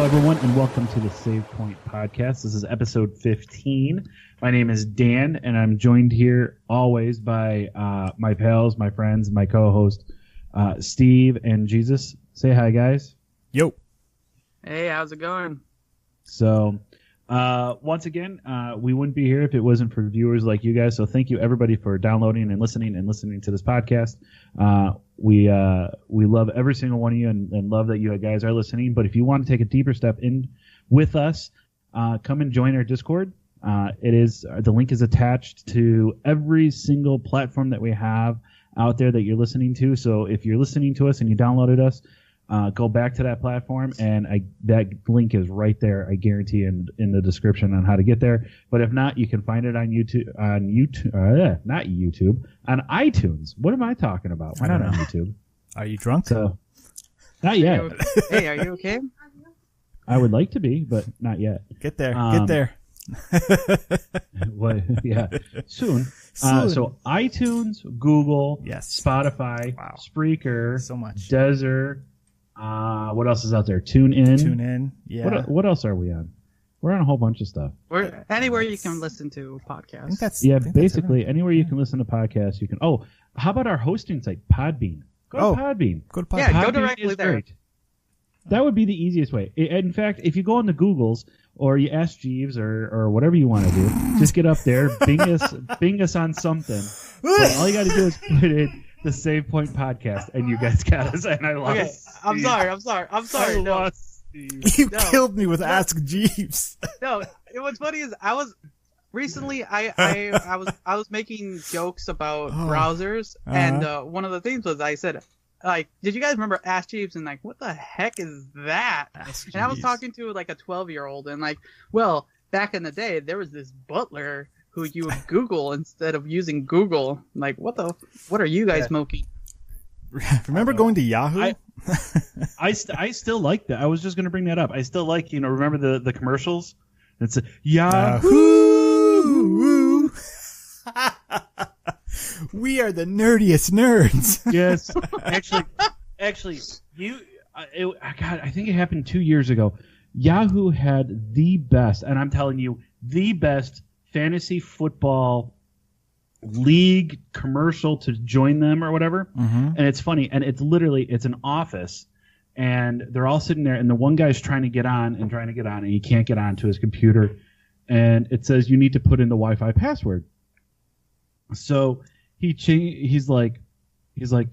everyone, and welcome to the Save Point Podcast. This is episode 15. My name is Dan, and I'm joined here always by my pals, my friends, my co-host, Steve and Jesus. Say hi, guys. Yo. Hey, how's it going? So, once again, we wouldn't be here if it wasn't for viewers like you guys. So thank you, everybody, for downloading and listening to this podcast. We love every single one of you and love that you guys are listening. But if you want to take a deeper step in with us, come and join our Discord. The link is attached to every single platform that we have out there that you're listening to. So if you're listening to us and you downloaded us, go back to that platform, and that link is right there. I guarantee in the description on how to get there. But if not, you can find it on on iTunes. What am I talking about? We're not on YouTube. Are you drunk? So, not yet. Hey, are you okay? I would like to be, but not yet. Get there. Get there. Well, yeah, soon. So iTunes, Google, Yes. Spotify, Wow. Spreaker, So much. Desert. What else is out there? TuneIn. Tune in. Yeah. What else are we on? We're on a whole bunch of stuff. Or anywhere you can listen to podcasts. I think that's Basically anywhere you can listen to podcasts, you can. Oh, how about our hosting site, Podbean? Go to Podbean. Go to Podbean. Yeah, go Podbean directly is there. great. That would be the easiest way. In fact, if you go on the Googles or you ask Jeeves or whatever you want to do, just get up there, bing us on something. But all you got to do is put in the Save Point Podcast, and you guys got us. And I lost. Okay, I'm sorry. I No, lost Steve. You No. killed me with Ask Jeeves. no. What's funny is I was making jokes about browsers, and one of the things was I said, like, did you guys remember Ask Jeeves? And like, what the heck is that? Ask And I was Jeeves. talking to like a 12-year-old, and like, well, back in the day, there was this butler who you would Google instead of using Google. Like, what are you guys smoking? Remember going to Yahoo? I still like that. I was just going to bring that up. I still like, remember the commercials? It's Yahoo! We are the nerdiest nerds. Yes. Actually, I think it happened 2 years ago. Yahoo had the best, and I'm telling you, the best fantasy football league commercial to join them or whatever. Mm-hmm. And it's funny, and it's an office, and they're all sitting there, and the one guy's trying to get on, and he can't get on to his computer, and it says you need to put in the Wi-Fi password. So he's like, and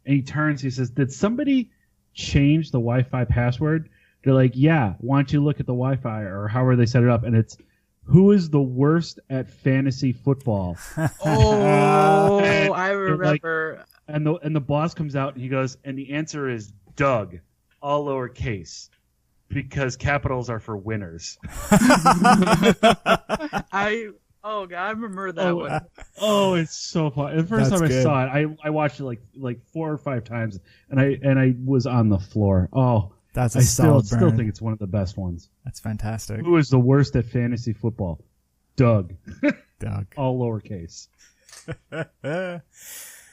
he turns, he says, "Did somebody change the Wi-Fi password?" They're like, "Yeah, why don't you look at the Wi-Fi," or however they set it up, and it's, "Who is the worst at fantasy football?" Oh, I remember. And the boss comes out and he goes, and the answer is Doug, all lowercase, because capitals are for winners. Oh God, I remember that one. Oh, it's so fun. The first That's time good. I saw it, I watched it like 4 or 5 times, and I was on the floor. Oh, That's I a still solid burn. think it's one of the best ones. That's fantastic. Who is the worst at fantasy football? Doug, Doug. all lowercase.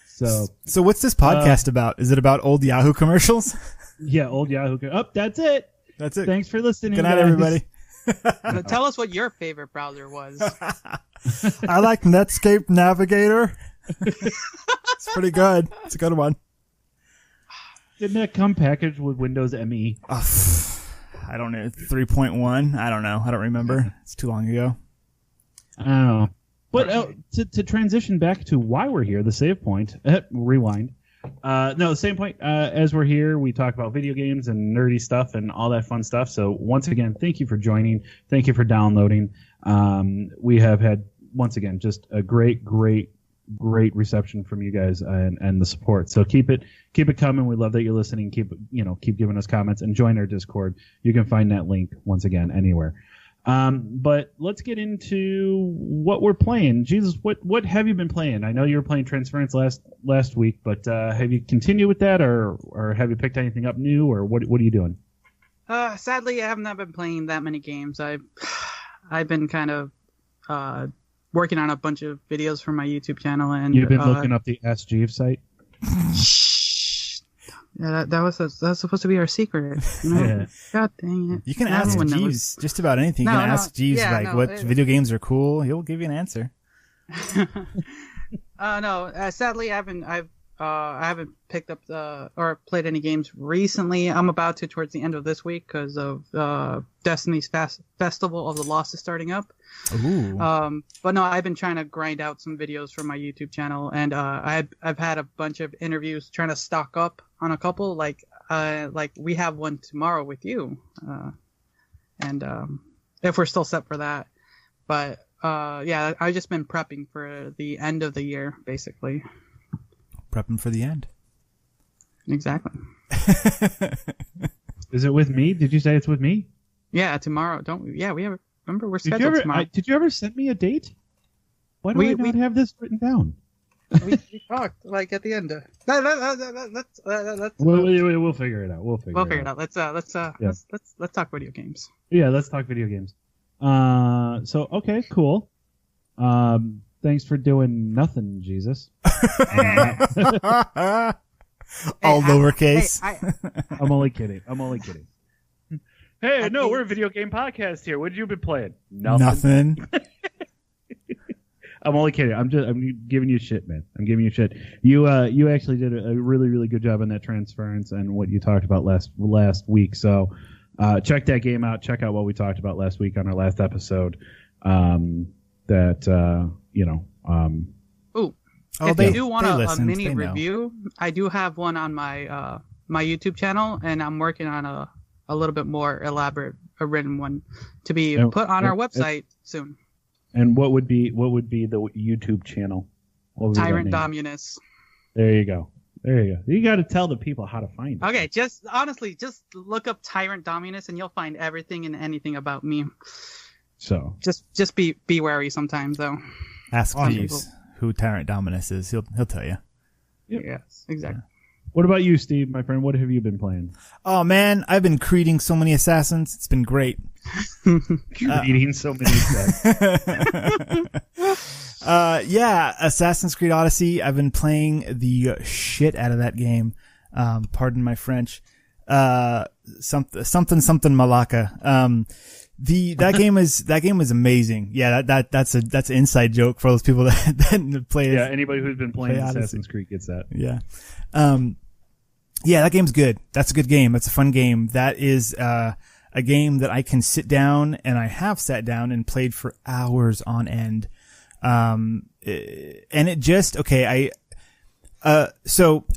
So what's this podcast about? Is it about old Yahoo commercials? yeah, old Yahoo. That's it. That's it. Thanks for listening. Good night, guys. everybody. Now, tell us what your favorite browser was. I like Netscape Navigator. It's pretty good. It's a good one. Didn't that come packaged with Windows ME? I don't know. 3.1? I don't know. I don't remember. It's too long ago. I don't know. But to transition back to why we're here, the save point, rewind. The same point. As we're here, we talk about video games and nerdy stuff and all that fun stuff. So once again, thank you for joining. Thank you for downloading. We have had, once again, just a great reception from you guys and the support. So keep it coming. We love that you're listening. Keep giving us comments and join our Discord. You can find that link once again anywhere. But let's get into what we're playing. Jesus, what have you been playing? I know you were playing Transference last week, but have you continued with that, or have you picked anything up new, or what are you doing? Sadly, I have not been playing that many games. I've been kind of working on a bunch of videos for my YouTube channel, and you've been looking up the Ask Jeeves site. Yeah, that was supposed to be our secret. You know? Yeah. God dang it! You can Now ask everyone knows. Jeeves just about anything. You No, can no, ask Jeeves yeah, what video games are cool. He'll give you an answer. No. Sadly, I haven't picked up or played any games recently. I'm about to towards the end of this week because of Destiny's Festival of the Lost is starting up. Ooh. But no, I've been trying to grind out some videos from my YouTube channel, and I've had a bunch of interviews trying to stock up on a couple. Like we have one tomorrow with you, and if we're still set for that. But yeah, I've just been prepping for the end of the year, basically. Prepping for the end. Exactly. Is it with me? Did you say it's with me? Yeah, tomorrow. We have. Remember, we're scheduled tomorrow. Did you ever send me a date? Why do I not have this written down? we talked like at the end. We'll figure it out. We'll figure it out. Let's talk video games. Yeah, let's talk video games. So okay, cool. Thanks for doing nothing, Jesus. All lowercase. I'm only kidding. Hey, no, we're a video game podcast here. What have you been playing? Nothing. I'm only kidding. I'm giving you shit, man. I'm giving you shit. You actually did a really, really good job on that transference and what you talked about last week. So check that game out. Check out what we talked about last week on our last episode. If you do want a mini review, I do have one on my my YouTube channel, and I'm working on a little bit more elaborate, a written one to be put on our website soon. And what would be the YouTube channel? Tyrant Dominus. There you go. You got to tell the people how to find it. Okay, just look up Tyrant Dominus, and you'll find everything and anything about me. So just be wary sometimes, though. Ask Jeeves who Tyrant Dominus is. He'll tell you. Yep. Yes, exactly. What about you, Steve, my friend? What have you been playing? Oh man, I've been creating so many assassins. It's been great. Creating so many assassins. Yeah, Assassin's Creed Odyssey. I've been playing the shit out of that game. Pardon my French. Something Malacca. That game is amazing. Yeah, that's an inside joke for those people that play. Yeah, anybody who's been playing Assassin's Creed gets that. Yeah. Yeah, that game's good. That's a good game. That's a fun game. That is a game that I can sit down, and I have sat down and played for hours on end. And it just so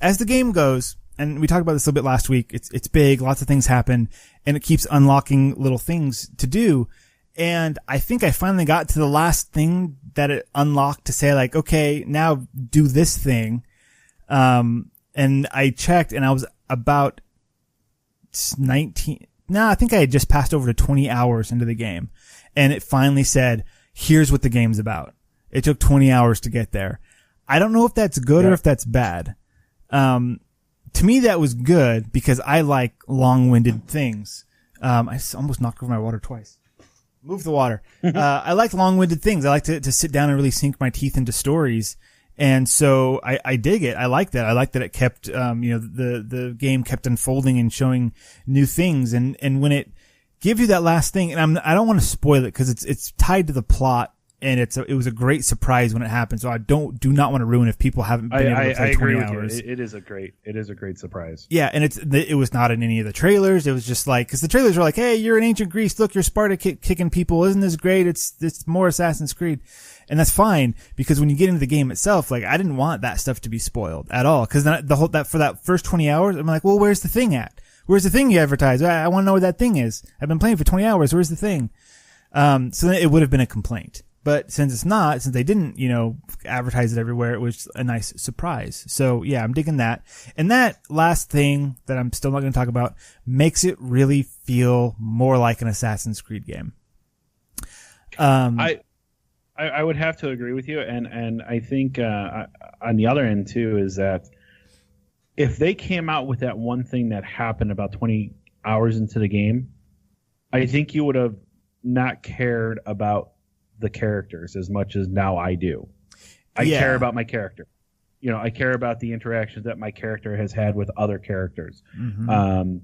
as the game goes, and we talked about this a little bit last week, it's big, lots of things happen, and it keeps unlocking little things to do. And I think I finally got to the last thing that it unlocked to say, like, okay, now do this thing. And I checked, and I was about 19. No, I think I had just passed over to 20 hours into the game, and it finally said, here's what the game's about. It took 20 hours to get there. I don't know if that's good or if that's bad. To me, that was good because I like long-winded things. I almost knocked over my water twice. Move the water. I like long-winded things. I like to sit down and really sink my teeth into stories. And so I dig it. I like that. I like that it kept, the game kept unfolding and showing new things. And when it gives you that last thing, and I don't want to spoil it because it's tied to the plot, and it was a great surprise when it happened. So I do not want to ruin if people haven't been able to play 20 hours. It is a great surprise. Yeah, and it was not in any of the trailers. It was just like, because the trailers were like, hey, you're in ancient Greece. Look, you're Sparta kicking people. Isn't this great? It's more Assassin's Creed. And that's fine, because when you get into the game itself, like, I didn't want that stuff to be spoiled at all. Cause then for that first 20 hours, I'm like, well, where's the thing at? Where's the thing you advertise? I want to know where that thing is. I've been playing for 20 hours. Where's the thing? So then it would have been a complaint. But since they didn't, advertise it everywhere, it was a nice surprise. So yeah, I'm digging that. And that last thing that I'm still not going to talk about makes it really feel more like an Assassin's Creed game. I would have to agree with you, and I think on the other end too is that if they came out with that one thing that happened about 20 hours into the game, I think you would have not cared about the characters as much as now I do. I care about my character. I care about the interactions that my character has had with other characters. Mm-hmm.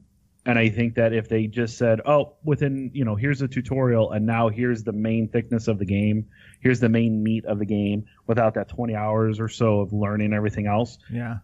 And I think that if they just said, oh, within, here's a tutorial and now here's the main thickness of the game, here's the main meat of the game, without that 20 hours or so of learning everything else. Yeah.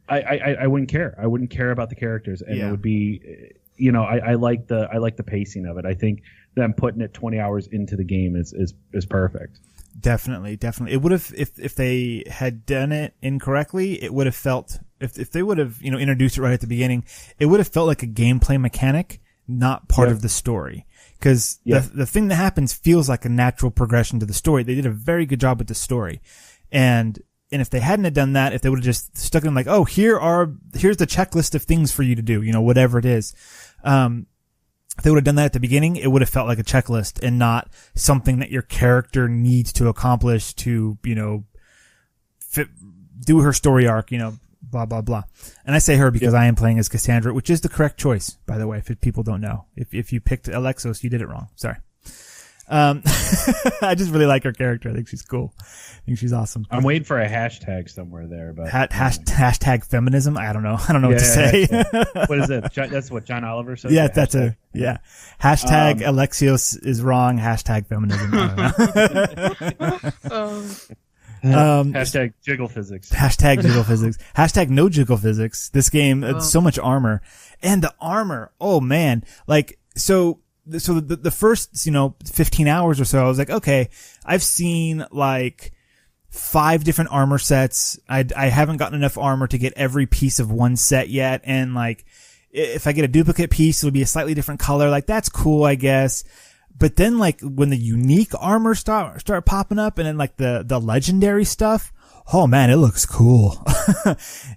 I wouldn't care. I wouldn't care about the characters, and it would be, I like the pacing of it. I think them putting it 20 hours into the game is perfect. Definitely. It would have, if they had done it incorrectly, it would have felt, if they would have, introduced it right at the beginning, it would have felt like a gameplay mechanic, not part of the story. Cause the thing that happens feels like a natural progression to the story. They did a very good job with the story. And if they hadn't have done that, if they would have just stuck in like, oh, here's the checklist of things for you to do, whatever it is. If they would have done that at the beginning, it would have felt like a checklist and not something that your character needs to accomplish to, do her story arc, blah, blah, blah. And I say her because I am playing as Cassandra, which is the correct choice, by the way, if people don't know. If you picked Alexios, you did it wrong. Sorry. I just really like her character. I think she's cool. I think she's awesome. I'm waiting for a hashtag somewhere there, but hashtag feminism. I don't know what to say. What is it? That's what John Oliver says. Yeah, that's hashtag Alexios is wrong. Hashtag feminism. I don't know. Hashtag jiggle physics. Hashtag jiggle physics. Hashtag no jiggle physics. This game, it's so much armor, and the armor. Oh man, so the first, 15 hours or so, I was like, okay, I've seen 5 different armor sets. I haven't gotten enough armor to get every piece of one set yet. And if I get a duplicate piece, it'll be a slightly different color. That's cool, I guess. But then when the unique armor start popping up and then the legendary stuff, oh man, it looks cool.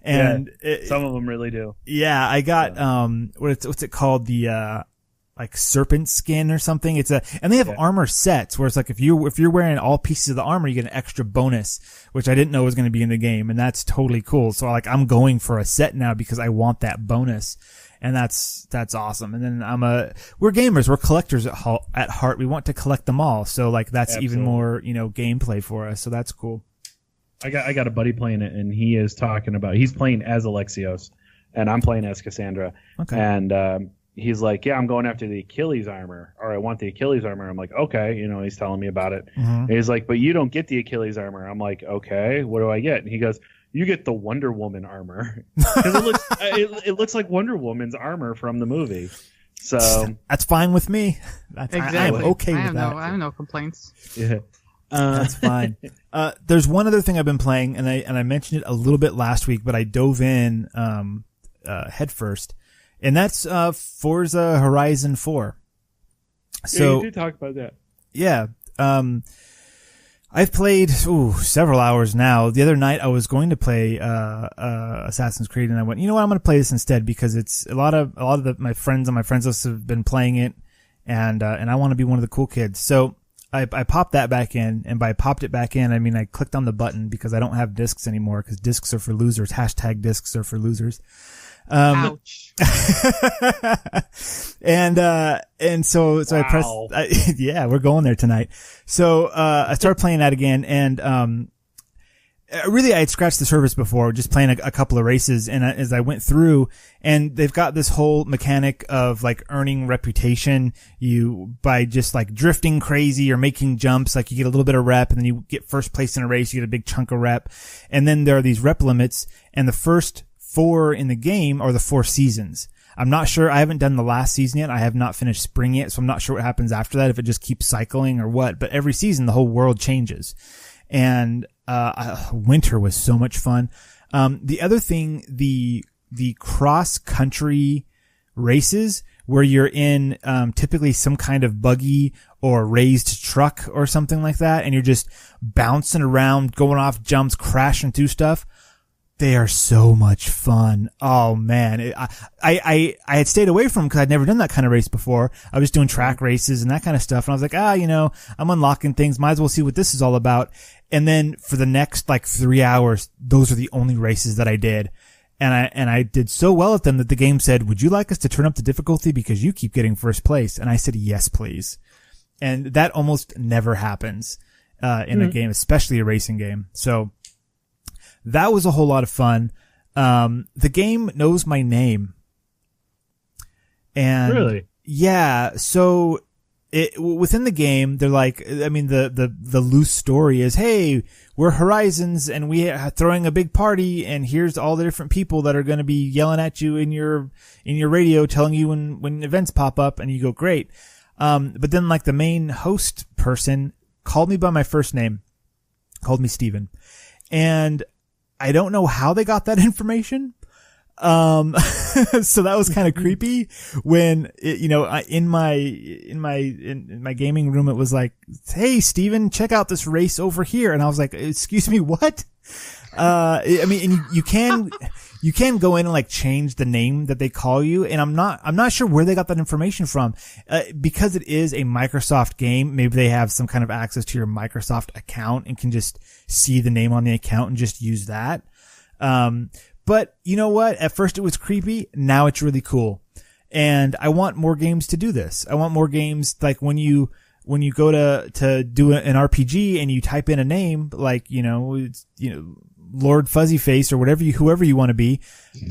And some of them really do. Yeah, I got, what's it called? The, serpent skin or something. And they have armor sets where it's if you're wearing all pieces of the armor, you get an extra bonus, which I didn't know was going to be in the game. And that's totally cool. So I'm going for a set now because I want that bonus. And that's awesome. And then we're gamers. We're collectors at heart. We want to collect them all. So that's even more, gameplay for us. So that's cool. I got a buddy playing it, and he is talking about, he's playing as Alexios and I'm playing as Cassandra. Okay. And, he's like, yeah, I'm going after the Achilles armor, or I want the Achilles armor. I'm like, okay, he's telling me about it. Mm-hmm. And he's like, but you don't get the Achilles armor. I'm like, okay, what do I get? And he goes, you get the Wonder Woman armor, because it looks like Wonder Woman's armor from the movie. So that's fine with me. Exactly. I'm okay with that. I have no complaints. Yeah. That's fine. There's one other thing I've been playing, and I mentioned it a little bit last week, but I dove in head first. And that's Forza Horizon 4. So you did talk about that. Yeah. I've played several hours now. The other night I was going to play Assassin's Creed, and I went, you know what, I'm going to play this instead because it's a lot of my friends on my friends list have been playing it, and I want to be one of the cool kids. So I popped that back in, and by popped it back in, I mean I clicked on the button because I don't have discs anymore because discs are for losers. Hashtag discs are for losers. Ouch. and so I pressed, yeah, we're going there tonight. So, I started playing that again, and, really I had scratched the surface before, just playing a couple of races, and as I went through, and they've got this whole mechanic of earning reputation, by just drifting crazy or making jumps, you get a little bit of rep, and then you get first place in a race, you get a big chunk of rep, and then there are these rep limits, and the first 4 in the game are the 4 seasons. I'm not sure. I haven't done the last season yet. I have not finished spring yet, so I'm not sure what happens after that, if it just keeps cycling or what. But every season, the whole world changes. And winter was so much fun. The other thing, the cross-country races where you're in typically some kind of buggy or raised truck or something like that, and you're just bouncing around, going off jumps, crashing through stuff. They are so much fun. Oh man. I had stayed away from them because I'd never done that kind of race before. I was doing track races and that kind of stuff. And I was like, I'm unlocking things. Might as well see what this is all about. And then for the next 3 hours, those are the only races that I did. And I did so well at them that the game said, would you like us to turn up the difficulty because you keep getting first place? And I said, yes, please. And that almost never happens, in a game, especially a racing game. So, that was a whole lot of fun. The game knows my name. And really? Yeah. So within the game, they're like, I mean, the loose story is, hey, we're Horizons and we are throwing a big party and here's all the different people that are going to be yelling at you in your radio, telling you when events pop up, and you go, great. But then like the main host person called me by my first name, called me Steven. And I don't know how they got that information. So that was kind of creepy when in my gaming room, it was like, hey, Steven, check out this race over here. And I was like, excuse me, what? I mean, and you can go in and like change the name that they call you. And I'm not sure where they got that information from. Because it is a Microsoft game, maybe they have some kind of access to your Microsoft account and can just see the name on the account and just use that. But you know what? At first it was creepy. Now it's really cool. And I want more games to do this. I want more games like when you go to do an RPG and you type in a name, like, Lord Fuzzyface or whoever you want to be.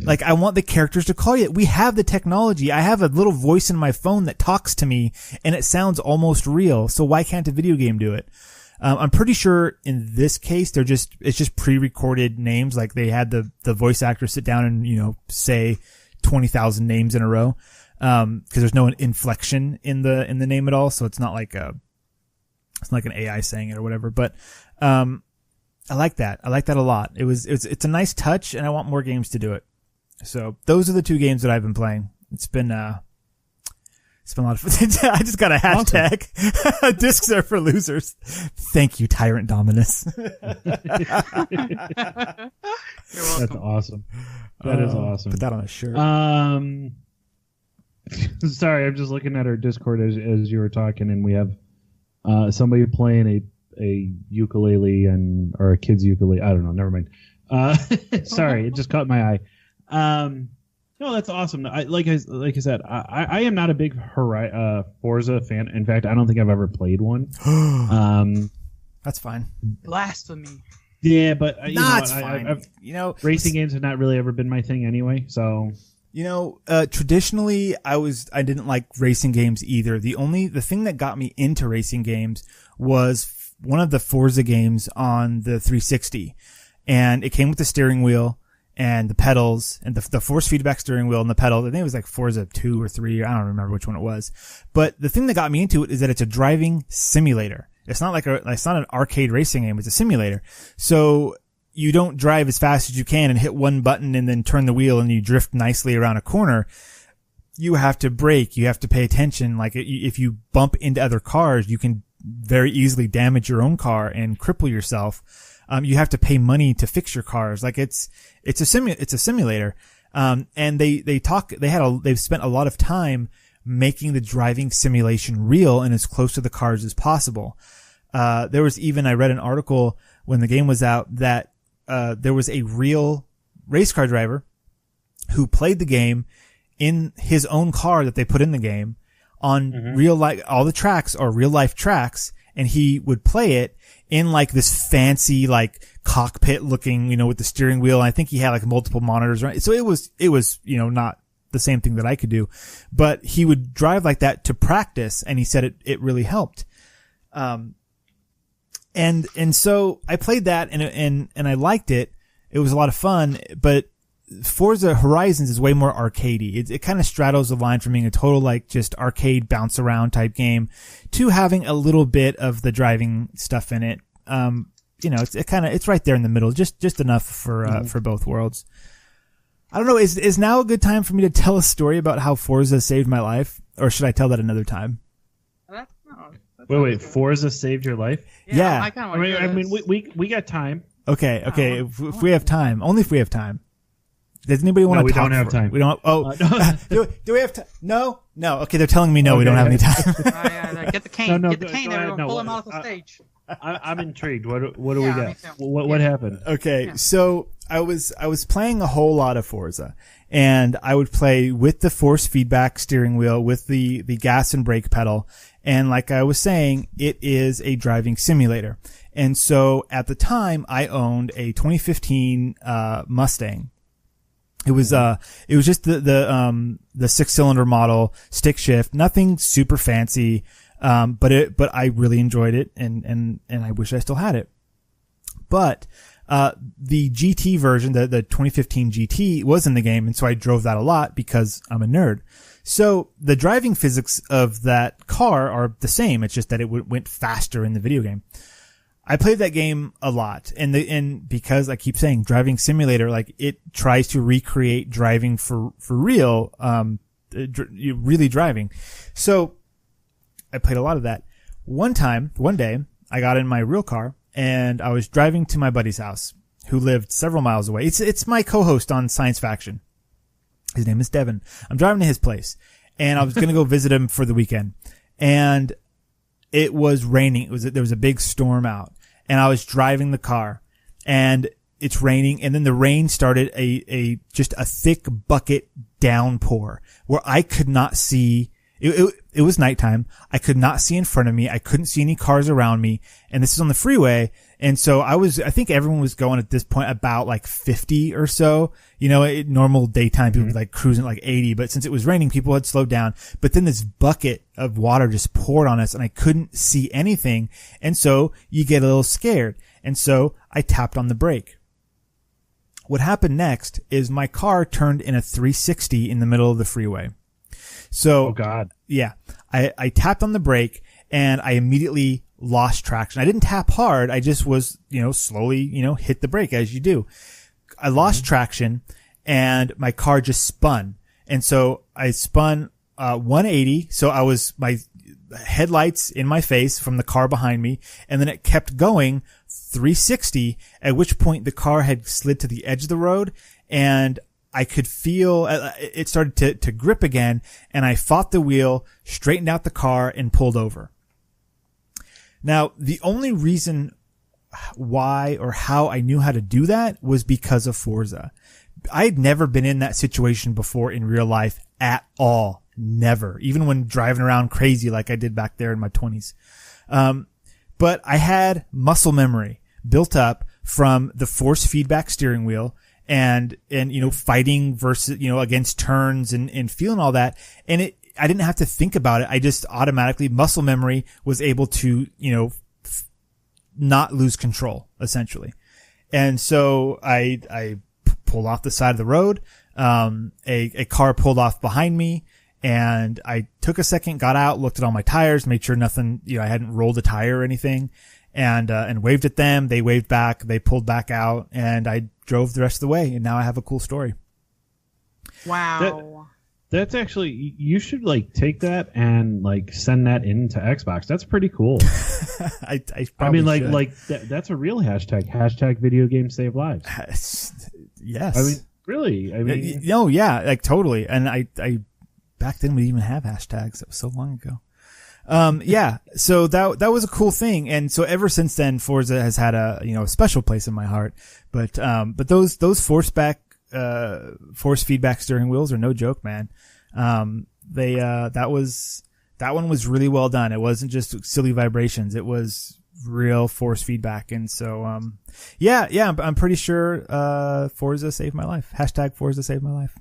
Like, I want the characters to call you. We have the technology. I have a little voice in my phone that talks to me and it sounds almost real. So why can't a video game do it? I'm pretty sure in this case, it's just pre-recorded names. Like they had the voice actor sit down and, say 20,000 names in a row. Cause there's no inflection in the name at all. So it's not like an AI saying it or whatever. But, I like that. I like that a lot. It's a nice touch and I want more games to do it. So those are the two games that I've been playing. It's been a lot of fun. I just got a hashtag. Awesome. Discs are for losers. Thank you, Tyrant Dominus. You're welcome. That's awesome. That is awesome. Put that on a shirt. Sorry, I'm just looking at our Discord as you were talking, and we have somebody playing a ukulele or a kid's ukulele. I don't know. Never mind. Sorry, it just caught my eye. No, that's awesome. Like I said, I am not a big Forza fan. In fact, I don't think I've ever played one. That's fine. Blasphemy. Yeah, but it's fine. Racing games have not really ever been my thing anyway. So traditionally, I didn't like racing games either. The thing that got me into racing games was one of the Forza games on the 360, and it came with the steering wheel and the pedals and the force feedback steering wheel and the pedal. I think it was like Forza 2 or 3. I don't remember which one it was. But the thing that got me into it is that it's a driving simulator. It's not an arcade racing game. It's a simulator. So you don't drive as fast as you can and hit one button and then turn the wheel and you drift nicely around a corner. You have to brake. You have to pay attention. Like if you bump into other cars, you can very easily damage your own car and cripple yourself. You have to pay money to fix your cars. Like it's a simulator. And they've spent a lot of time making the driving simulation real and as close to the cars as possible. There was even, I read an article when the game was out that, there was a real race car driver who played the game in his own car that they put in the game on real life, all the tracks are real life tracks. And he would play it in like this fancy, like cockpit looking, with the steering wheel. And I think he had like multiple monitors, right? So it was, not the same thing that I could do, but he would drive like that to practice. And he said it really helped. And so I played that and I liked it. It was a lot of fun, but Forza Horizons is way more arcadey. It kind of straddles the line from being a total like just arcade bounce around type game to having a little bit of the driving stuff in it. It's right there in the middle, just enough for both worlds. I don't know. Is now a good time for me to tell a story about how Forza saved my life, or should I tell that another time? Wait, Forza saved your life? Yeah. I mean, we got time. Okay. If we have time, only if we have time. Does anybody want to talk? We don't have time. We don't. Do we have time? No. Okay, they're telling me no. Okay. We don't have any time. Get the cane. Get the cane. Everyone, pull him off the stage. I'm intrigued. What do we got? What happened? Okay, so I was playing a whole lot of Forza, and I would play with the force feedback steering wheel, with the gas and brake pedal, And like I was saying, it is a driving simulator. And so at the time, I owned a 2015 Mustang. It was just the 6-cylinder model, stick shift, nothing super fancy. But I really enjoyed it and I wish I still had it. But, the GT version, the 2015 GT was in the game. And so I drove that a lot because I'm a nerd. So the driving physics of that car are the same. It's just that it went faster in the video game. I played that game a lot, and because I keep saying driving simulator, like it tries to recreate driving for real, really driving. So I played a lot of that. One day, I got in my real car and I was driving to my buddy's house, who lived several miles away. It's my co-host on Science Faction. His name is Devin. I'm driving to his place, and I was going to go visit him for the weekend, and it was raining. There was a big storm out, and I was driving the car, and it's raining, and then the rain started just a thick bucket downpour where I could not see. It was nighttime. I could not see in front of me. I couldn't see any cars around me, and this is on the freeway. And so I think everyone was going at this point about like 50 or so. You know, normal daytime people would like cruising at like 80, but since it was raining, people had slowed down. But then this bucket of water just poured on us and I couldn't see anything. And so you get a little scared. And so I tapped on the brake. What happened next is my car turned in a 360 in the middle of the freeway. So, oh God. Yeah, I tapped on the brake and I immediately lost traction. I didn't tap hard. I just was, slowly, hit the brake as you do. I lost traction and my car just spun. And so I spun, 180. So my headlights in my face from the car behind me. And then it kept going 360, at which point the car had slid to the edge of the road and I could feel it started to grip again, and I fought the wheel, straightened out the car, and pulled over. Now, the only reason why or how I knew how to do that was because of Forza. I had never been in that situation before in real life at all. Never. Even when driving around crazy like I did back there in my 20s. But I had muscle memory built up from the force feedback steering wheel and fighting versus, against turns and feeling all that. And I didn't have to think about it. I just automatically, muscle memory was able to, not lose control, essentially. And so I pulled off the side of the road. A car pulled off behind me and I took a second, got out, looked at all my tires, made sure nothing, I hadn't rolled a tire or anything. And waved at them. They waved back. They pulled back out and I drove the rest of the way. And now I have a cool story. Wow. That's actually, you should take that and send that into Xbox. That's pretty cool. I mean, should. That's a real hashtag. Hashtag video games save lives. Yes. I mean, really? No, yeah, totally. And I back then we didn't even have hashtags. That was so long ago. Yeah, so that was a cool thing. And so ever since then, Forza has had a special place in my heart. But those force feedback steering wheels are no joke, man. That one was really well done. It wasn't just silly vibrations. It was real force feedback. And so, yeah, I'm pretty sure, Forza saved my life. Hashtag Forza saved my life.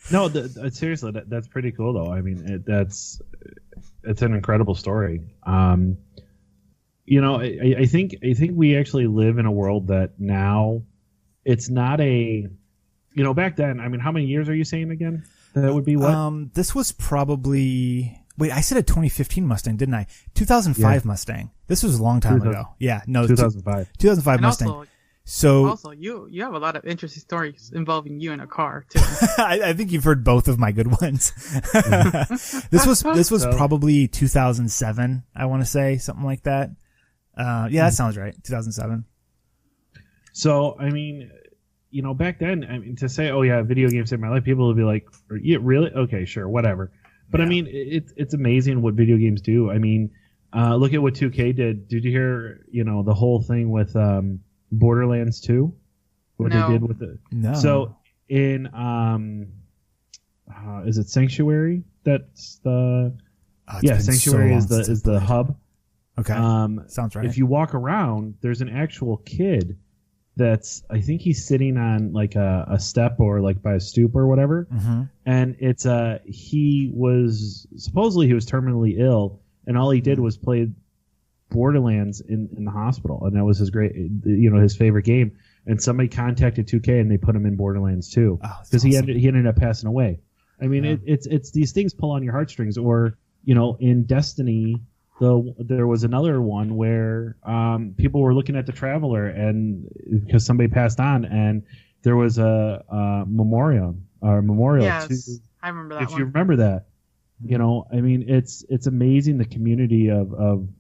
No, seriously, that's pretty cool, though. I mean, it's an incredible story. I think we actually live in a world that now it's not back then. I mean, how many years are you saying again? That would be what? This was probably. Wait, I said a 2015 Mustang, didn't I? 2005 Mustang. This was a long time ago. Yeah, no, 2005. 2005 Mustang. Also, you have a lot of interesting stories involving you in a car too. I think you've heard both of my good ones. This was probably 2007. I want to say something like that. Yeah, that sounds right. 2007. So I mean, back then, to say, "Oh yeah, video games saved my life," people would be like, "Yeah, really? Okay, sure, whatever." But I mean, it's amazing what video games do. I mean, look at what 2K did. Did you hear? The whole thing with Borderlands 2, what they did with it. No. So in is it Sanctuary? that's the It's been Sanctuary so is long the since is the I've played. hub. Okay, sounds right. If you walk around, there's an actual kid that's, I think he's sitting on like a step or like by a stoop or whatever, and it's he was terminally ill, and all he did was play Borderlands in the hospital, and that was his his favorite game. And somebody contacted 2K and they put him in Borderlands 2 because he ended up passing away. I mean, it's these things pull on your heartstrings. Or in Destiny, there was another one where people were looking at the Traveler, and because somebody passed on, and there was a memorial Yes, to, I remember that if one. you remember that. I mean, it's amazing the community of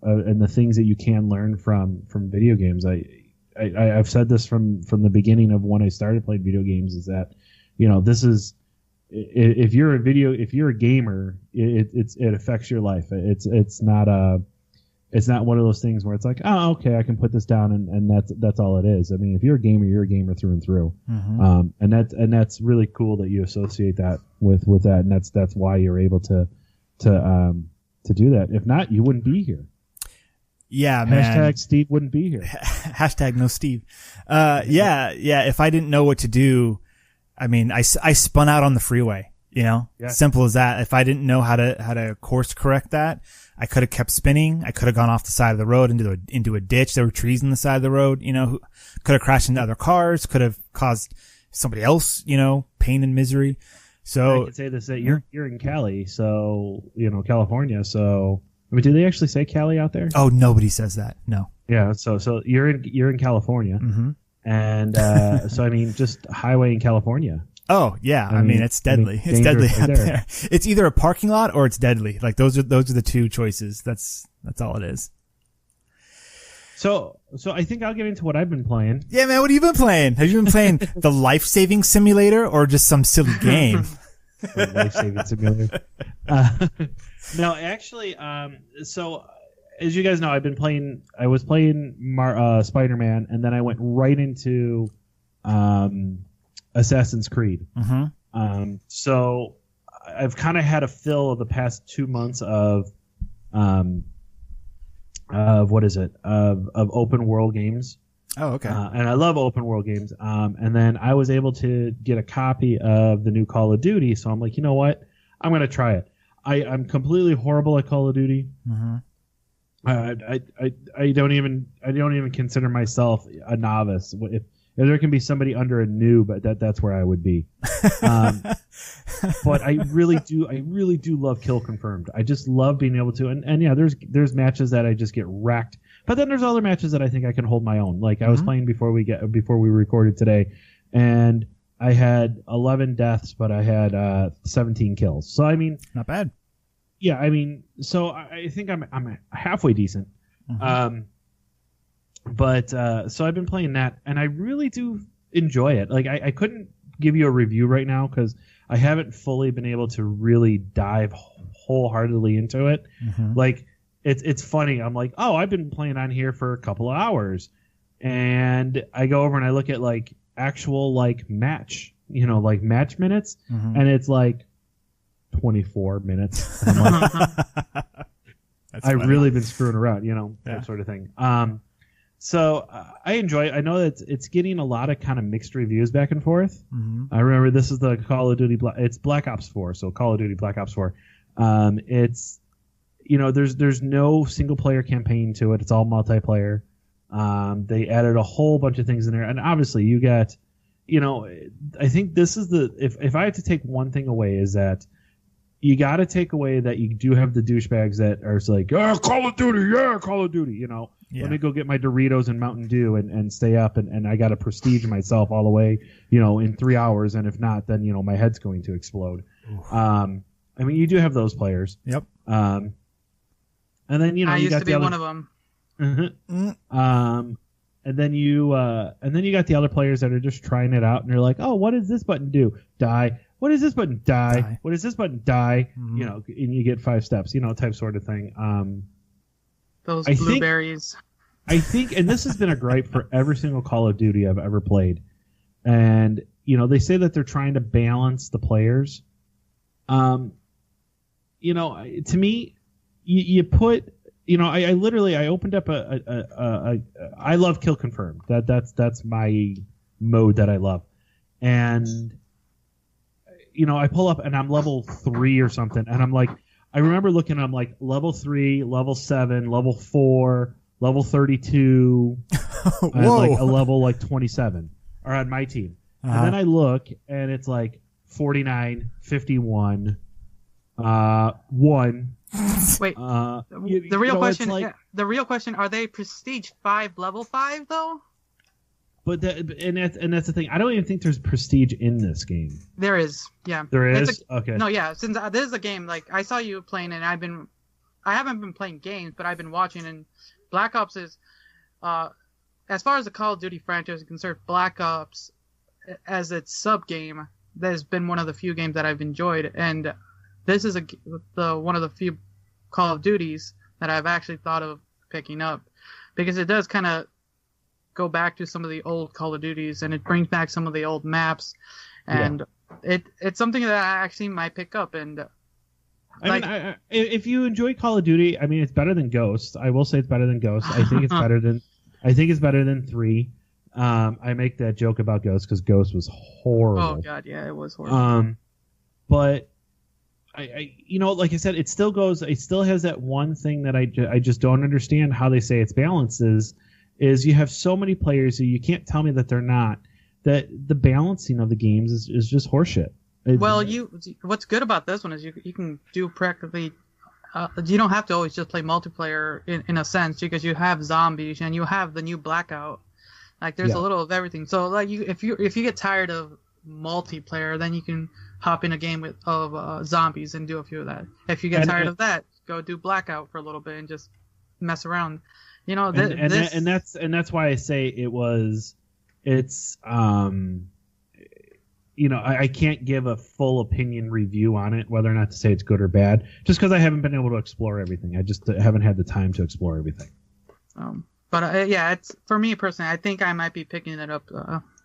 and the things that you can learn from video games. I've said this from the beginning of when I started playing video games, is that this is, if you're a gamer, it affects your life. It's not one of those things where it's like, oh, okay, I can put this down and that's all it is. I mean, if you're a gamer, you're a gamer through and through. And that's really cool that you associate that with that, and that's why you're able to do that. If not, you wouldn't be here. Yeah, man. Hashtag Steve wouldn't be here. Hashtag no Steve. Yeah. If I didn't know what to do, I mean, I spun out on the freeway. Simple as that. If I didn't know how to course correct that, I could have kept spinning. I could have gone off the side of the road into a ditch. There were trees on the side of the road. Could have crashed into other cars. Could have caused somebody else, pain and misery. So I could say this, that you're in Cali, so California. So I mean, do they actually say Cali out there? Oh, nobody says that. No. Yeah. So you're in California, and so I mean, just highway in California. Oh yeah, I mean it's deadly. It's deadly out there. It's either a parking lot or it's deadly. Like those are the two choices. That's all it is. So I think I'll get into what I've been playing. Yeah, man. What have you been playing? Have you been playing the life-saving simulator or just some silly game? Life-saving simulator. No, actually. So as you guys know, I was playing Spider-Man, and then I went right into Assassin's Creed. So I've kind of had a fill of the past 2 months of open world games. Oh, okay. And I love open world games. And then I was able to get a copy of the new Call of Duty, so I'm like, you know what? I'm gonna try it. I'm completely horrible at Call of Duty. I don't even consider myself a novice. If there can be somebody under a noob, that's where I would be. But I really do love Kill Confirmed. I just love being able to, and yeah, there's matches that I just get wrecked. But then there's other matches that I think I can hold my own. Like I was playing before we recorded today, and I had 11 deaths, but I had 17 kills. So I mean, not bad. Yeah, I mean, so I think I'm halfway decent. But so I've been playing that, and I really do enjoy it. Like I couldn't give you a review right now because I haven't fully been able to really dive wholeheartely into it. Like it's funny. I'm like, oh, I've been playing on here for a couple of hours, and I go over and I look at like actual like match minutes, and it's like 24 minutes. And I'm like, I've really been screwing around, that sort of thing. So I enjoy it. I know that it's getting a lot of kind of mixed reviews back and forth. I remember this is the Call of Duty. It's Black Ops 4, so Call of Duty Black Ops 4. It's there's no single player campaign to it. It's all multiplayer. They added a whole bunch of things in there, and obviously you got, I think this is if I had to take one thing away is that you got to take away that you do have the douchebags that are like, Call of Duty, Yeah. Let me go get my Doritos and Mountain Dew and stay up, and I got to prestige myself all the way, in 3 hours, and if not, then my head's going to explode. I mean, you do have those players. Yep. And then I you used got to be one of them. And then you got the other players that are just trying it out, and they're like, oh, what does this button do? Die. What does this button? Die. What does this button? Die. And you get 5 steps, type sort of thing. Those blueberries. I think, and this has been a gripe for every single Call of Duty I've ever played. And, they say that they're trying to balance the players. to me, you put, I literally opened up I love Kill Confirmed. That's my mode that I love, and I pull up and I'm level 3 or something, and I'm like, I remember looking, I'm like level 3, level 7, level 4, level 32, and like a level like 27 are on my team. And then I look and it's like 49, 51, 1. Wait, the real question, the real question, are they prestige 5 level 5 though? But that's the thing. I don't even think there's prestige in this game. There is, yeah. There is? Okay. No, yeah. Since this is a game, like I saw you playing, and I haven't been playing games, but I've been watching. And Black Ops is, as far as the Call of Duty franchise is concerned, Black Ops as its sub game, that has been one of the few games that I've enjoyed. And this is one of the few Call of Duties that I've actually thought of picking up, because it does kind of go back to some of the old Call of Duties, and it brings back some of the old maps, and it's something that I actually might pick up. And if you enjoy Call of Duty, I mean, it's better than Ghosts. I will say it's better than Ghosts. I think it's better than 3. I make that joke about Ghosts because Ghost was horrible. Oh god, yeah, it was horrible. But I like I said, it still has that one thing that I just don't understand how they say its balance is you have so many players that you can't tell me that they're not, that the balancing of the games is just horseshit. What's good about this one is you can do practically, you don't have to always just play multiplayer in a sense, because you have zombies and you have the new Blackout. Like there's a little of everything. So like if you get tired of multiplayer, then you can hop in a game of zombies and do a few of that. If you get tired of that, go do Blackout for a little bit and just mess around. That's why I say I can't give a full opinion review on it, whether or not to say it's good or bad, just because I haven't been able to explore everything. I just haven't had the time to explore everything. It's for me personally. I think I might be picking it up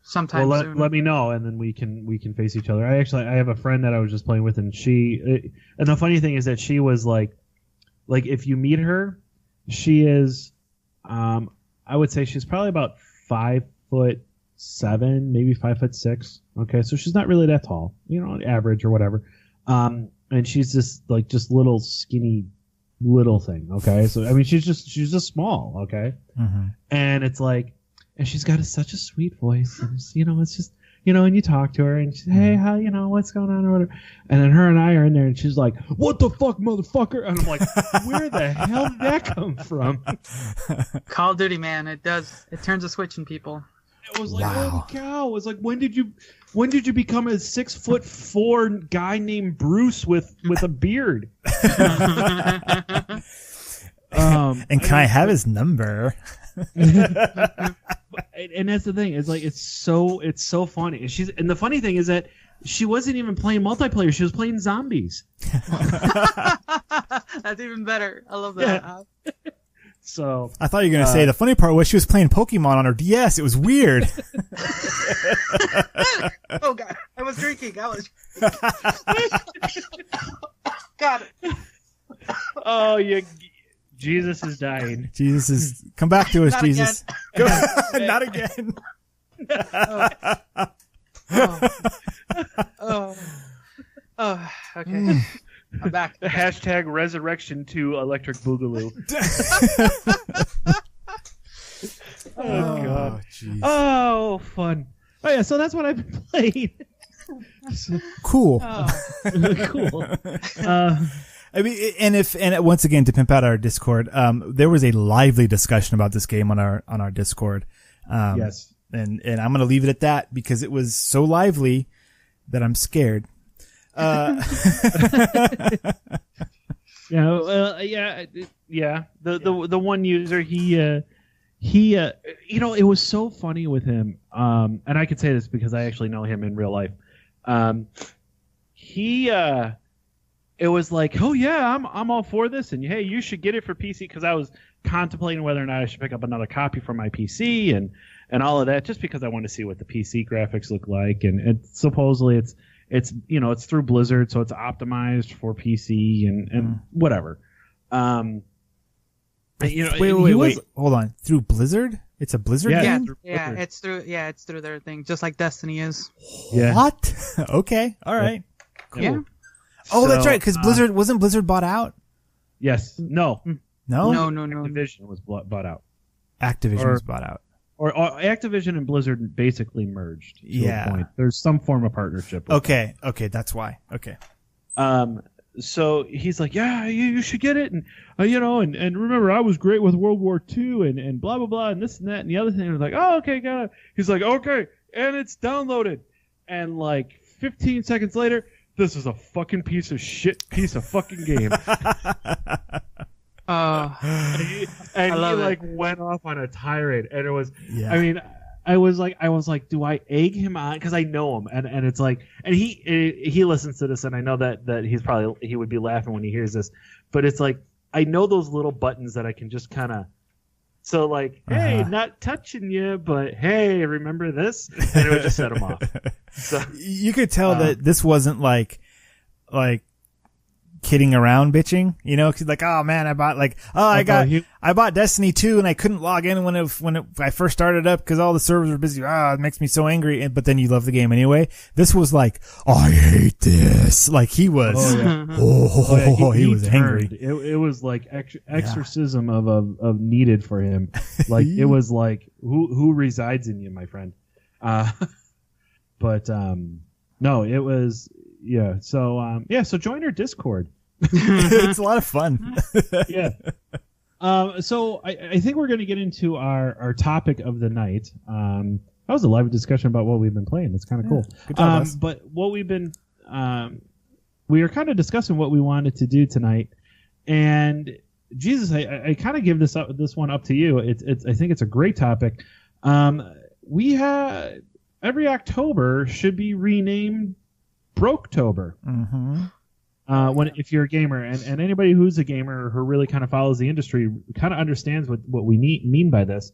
sometime soon. Let me know, and then we can face each other. I have a friend that I was just playing with, and and the funny thing is that she was like if you meet her, she is. I would say she's probably about 5'7", maybe 5'6". Okay, so she's not really that tall, average or whatever. And she's just little skinny little thing. Okay, so I mean she's just small. Okay, and it's like, and she's got such a sweet voice, and it's just. And you talk to her, and she's, hey, how, what's going on, or whatever. And then her and I are in there, and she's like, what the fuck, motherfucker? And I'm like, where the hell did that come from? Call of Duty, man, it turns a switch in people. It was like, holy cow! It was like, when did you become a 6'4" guy named Bruce with a beard? And can I have his number? And that's the thing. It's like it's so funny. And the funny thing is that she wasn't even playing multiplayer. She was playing zombies. That's even better. I love that. Yeah. So I thought you were gonna say the funny part was she was playing Pokemon on her DS. It was weird. Oh god, I was drinking. God. Oh, Jesus is dying. Jesus is come back to us, Not Jesus. Again. Not again. Okay. I'm back. Hashtag resurrection to Electric Boogaloo. Oh god. Geez. Oh, fun. Oh yeah, so that's what I've been playing. Cool. Cool. I mean, and once again, to pimp out our Discord, there was a lively discussion about this game on our Discord. Yes. And I'm going to leave it at that because it was so lively that I'm scared. Yeah. The one user, he it was so funny with him. And I could say this because I actually know him in real life. It was like, oh yeah, I'm all for this, and hey, you should get it for PC, because I was contemplating whether or not I should pick up another copy for my PC and all of that, just because I want to see what the PC graphics look like, and supposedly it's it's through Blizzard, so it's optimized for PC and whatever. Wait, hold on. Through Blizzard? It's a Blizzard game? It's through their thing, just like Destiny is. Yeah. What? Okay. All right. Cool. Yeah. Oh, that's right, because wasn't Blizzard bought out? Yes. No. Activision was bought out. Activision was bought out. Or Activision and Blizzard basically merged to a point. There's some form of partnership. Okay, that's why. Okay. So he's like, yeah, you should get it, and and remember, I was great with World War II, and blah blah blah, and this and that and the other thing. I was like, oh, okay, got it. He's like, okay, and it's downloaded, and like 15 seconds later, this is a fucking piece of fucking game. And he went off on a tirade, and it was, I mean, I was like, do I egg him on? Because I know him, and it's like, and he listens to this, and I know that he would be laughing when he hears this, but it's like, I know those little buttons that I can just kind of, so like, hey, not touching you, but hey, remember this? And it would just set him off. So you could tell that this wasn't like kidding around bitching, cause like, oh man, I bought Destiny 2 and I couldn't log in when I first started up because all the servers were busy. It makes me so angry. But then you love the game anyway. This was like, I hate this. Like he was, he was angry. It was like exorcism of needed for him. Like it was like, who resides in you, my friend? But no, it was. Yeah. So so join our Discord. It's a lot of fun. Yeah. So I think we're going to get into our topic of the night. That was a live discussion about what we've been playing. It's kind of cool. Good job, but what we've been we are kind of discussing what we wanted to do tonight, and Jesus, I kind of give this one up to you. It's I think it's a great topic. We have every October should be renamed Broketober. If you're a gamer, and anybody who's a gamer who really kind of follows the industry kind of understands what we mean by this.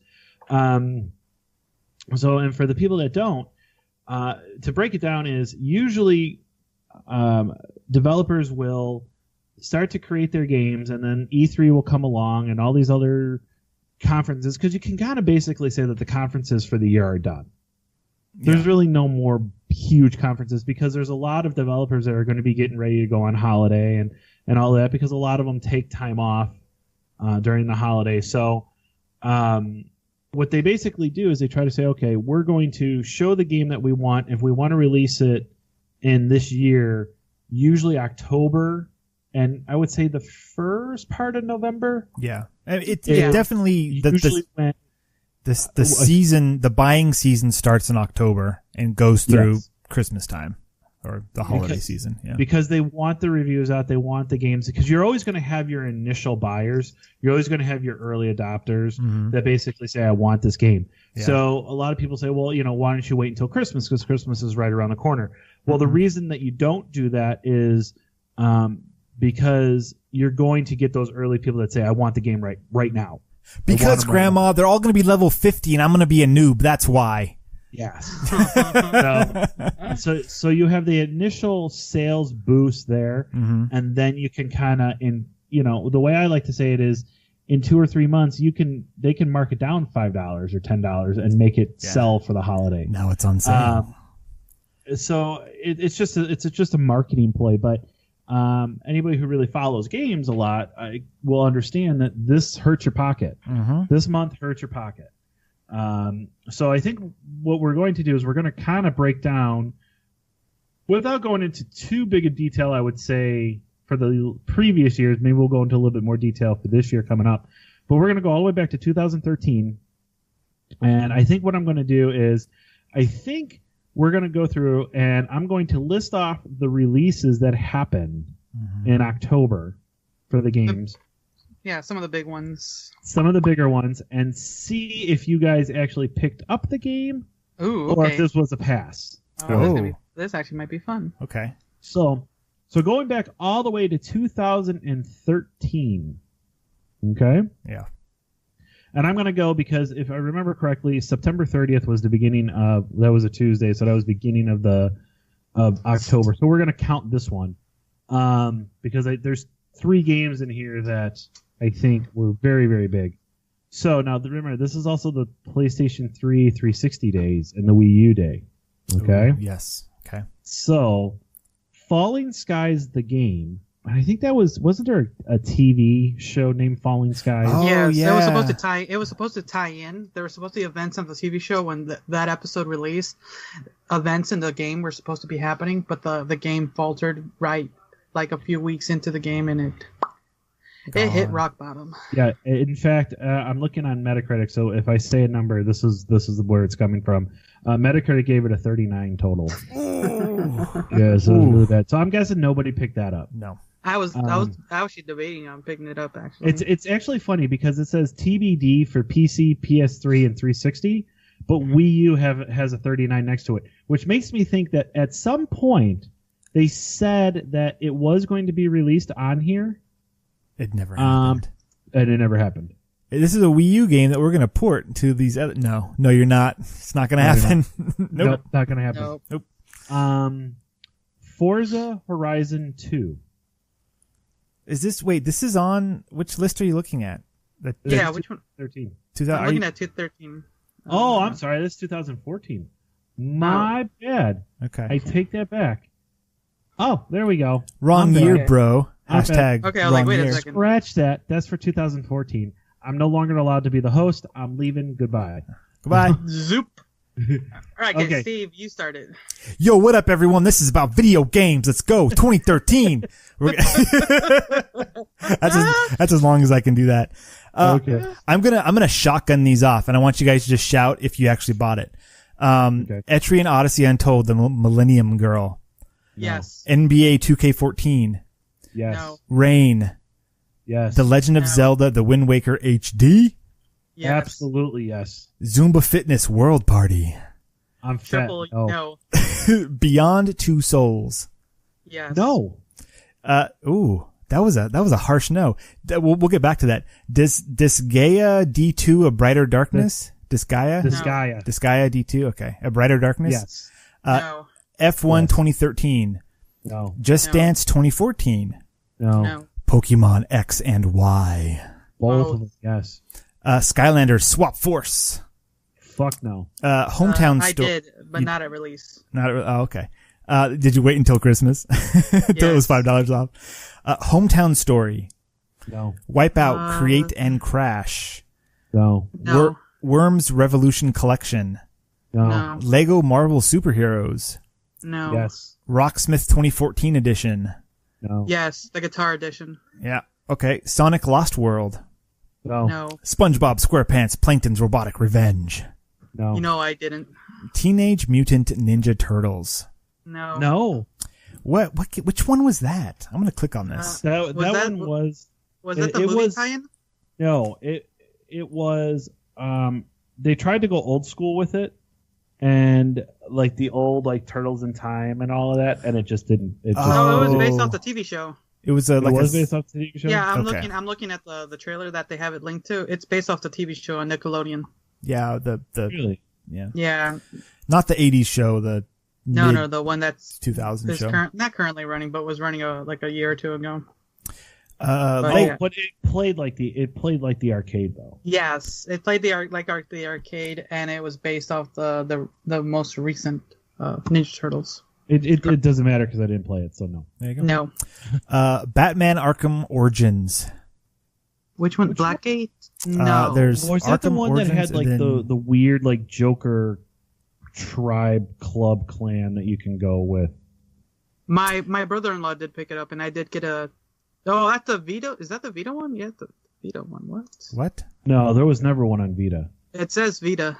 So, and for the people that don't, to break it down is usually developers will start to create their games, and then E3 will come along and all these other conferences, because you can kind of basically say that the conferences for the year are done. There's really no more huge conferences because there's a lot of developers that are going to be getting ready to go on holiday and all that, because a lot of them take time off during the holiday. So what they basically do is they try to say, okay, we're going to show the game that we want. If we want to release it in this year, usually October, and I would say the first part of November. Yeah. It definitely... The buying season starts in October and goes through Christmas time or the holiday season. Yeah. Because they want the reviews out, they want the games, because you're always going to have your initial buyers, you're always going to have your early adopters that basically say, I want this game. Yeah. So a lot of people say, well, why don't you wait until Christmas, because Christmas is right around the corner. Well, the reason that you don't do that is because you're going to get those early people that say, I want the game right now. Because, Grandma, they're all going to be level 50 and I'm going to be a noob. That's why. Yes. So you have the initial sales boost there, and then you can kind of, the way I like to say it is, in 2 or 3 months, they can mark it down $5 or $10 and make it sell for the holiday. Now it's on sale. So it's just a marketing play, but anybody who really follows games a lot will understand that this hurts your pocket. This month hurts your pocket. So I think what we're going to do is we're going to kind of break down, without going into too big a detail, I would say, for the previous years. Maybe we'll go into a little bit more detail for this year coming up. But we're going to go all the way back to 2013. And I think what I'm going to do is, we're going to go through and I'm going to list off the releases that happened in October for the games. Some of the big ones. Some of the bigger ones, and see if you guys actually picked up the game or if this was a pass. This actually might be fun. Okay. So going back all the way to 2013. Okay? Yeah. And I'm going to go because if I remember correctly, September 30th was the beginning of, that was a Tuesday, so that was the beginning of the of October. So we're going to count this one because there's 3 games in here that I think were very, very big. So now remember, this is also the PlayStation 3 360 days and the Wii U day. Okay? Ooh, yes. Okay. So Falling Skies, the game, I think that wasn't there a TV show named Falling Skies? Oh, yes, yeah. it was supposed to tie in. There were supposed to be events on the TV show when that episode released. Events in the game were supposed to be happening, but the game faltered right like a few weeks into the game, and it hit rock bottom. Yeah, in fact, I'm looking on Metacritic, so if I say a number, this is where it's coming from. Metacritic gave it a 39 total. Yeah, so it was really bad. So I'm guessing nobody picked that up. No. I was actually debating on picking it up. Actually, It's actually funny because it says TBD for PC, PS3, and 360, but Wii U has a 39 next to it, which makes me think that at some point they said that it was going to be released on here. It never happened. And it never happened. This is a Wii U game that we're going to port to these other... No, you're not. It's not going to happen. Nope, not going to happen. Nope. Forza Horizon 2. This is on... Which list are you looking at? Yeah, which one? 13. I'm looking at 213. Oh, I'm sorry. This is 2014. My bad. Okay. I take that back. Oh, there we go. Wrong I'm year, back. bro. Hashtag Okay, I was like, wrong wait a year. second. Scratch that. That's for 2014. I'm no longer allowed to be the host. I'm leaving. Goodbye. Goodbye. Zoop. All right, guys, Okay. Steve, you started. Yo, what up, everyone? This is about video games. Let's go. 2013. That's as long as I can do that. Okay. I'm gonna shotgun these off, and I want you guys to just shout if you actually bought it. Okay. Etrian Odyssey Untold, the Millennium Girl, Yes. NBA 2K14, Yes. No. Rain, Yes. The Legend of No. Zelda, The Wind Waker HD, Yes. Absolutely yes. Zumba Fitness World Party, I'm fat. Triple. No. No. Beyond Two Souls. Yes. No. Ooh, that was a harsh no. We'll get back to that. Disgaea D2, A Brighter Darkness? Disgaea? Disgaea. Disgaea D2, okay. A Brighter Darkness? Yes. No. F1 Yes. 2013. No. Just No. Dance 2014. No. No. Pokemon X and Y. Both of them. Yes. Skylanders Swap Force. Fuck no. Hometown I Story. did, but not at release. Okay. Did you wait until Christmas? Until it was Yes. $5 off? Hometown Story. No. Wipeout, Create and Crash. No. No. Worms Revolution Collection. No. No. Lego Marvel Superheroes. No. Yes. Rocksmith 2014 edition. No. Yes. The guitar edition. Yeah. Okay. Sonic Lost World. No. No. SpongeBob SquarePants Plankton's Robotic Revenge. No. You know I didn't. Teenage Mutant Ninja Turtles. No. No. Which one was that? I'm going to click on this. That Was that- one was Was that the it movie was- tie-in? no. It was they tried to go old school with it, and like the old like Turtles in Time and all of that, and it just didn't. It just, No, it was based Oh. off the TV show. It was it like was a, based off the TV show. Yeah, Okay. I'm looking at the trailer that they have it linked to. It's based off the TV show on Nickelodeon. yeah, the Really. yeah. Yeah. Not the 80s show, the No, the one that's 2000 is show. not currently running, but was running like a year or two ago. Uh, But like- yeah. But it played like the arcade though. Yes, it played the arcade, and it was based off the most recent Ninja Turtles. It doesn't matter because I didn't play it, so no. there you go. No, Batman Arkham Origins. which one? Blackgate? No, there's Was that the Arkham one that Origins had like and then- the weird like Joker tribe club clan that you can go with? my brother-in-law did pick it up, and I did get a. Oh, at the Vita. Is that the Vita one? Yeah, the Vita one. What? No, there was never one on Vita. It says Vita.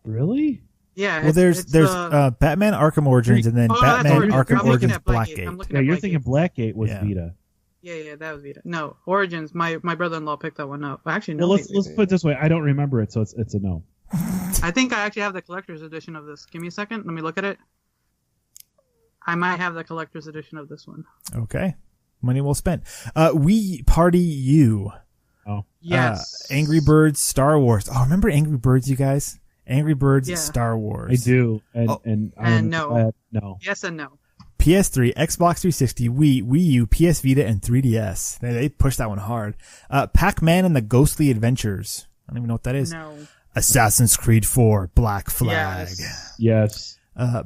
Really? Yeah. Well, there's Batman Arkham Origins and then Oh, that's Batman Origins. Arkham I'm looking Origins at Blackgate. Blackgate. I'm looking Yeah, at you're Blackgate. thinking Blackgate was Yeah. Vita. Yeah, that was Vita. No, Origins. My brother-in-law picked that one up. Actually, no. Well, let's put it this way. I don't remember it, so it's a no. I think I actually have the collector's edition of this. Give me a second. Let me look at it. I might have the collector's edition of this one. Okay. Money well spent. We Party You. Oh, Yes. Angry Birds Star Wars. Oh, remember Angry Birds, you guys? Angry Birds, Yeah. Star Wars. I do, Oh. and no. no. Yes and no. PS3, Xbox 360, Wii U, PS Vita, and 3DS. They pushed that one hard. Pac-Man and the Ghostly Adventures. I don't even know what that is. No. Assassin's Creed 4, Black Flag. Yes. Yes.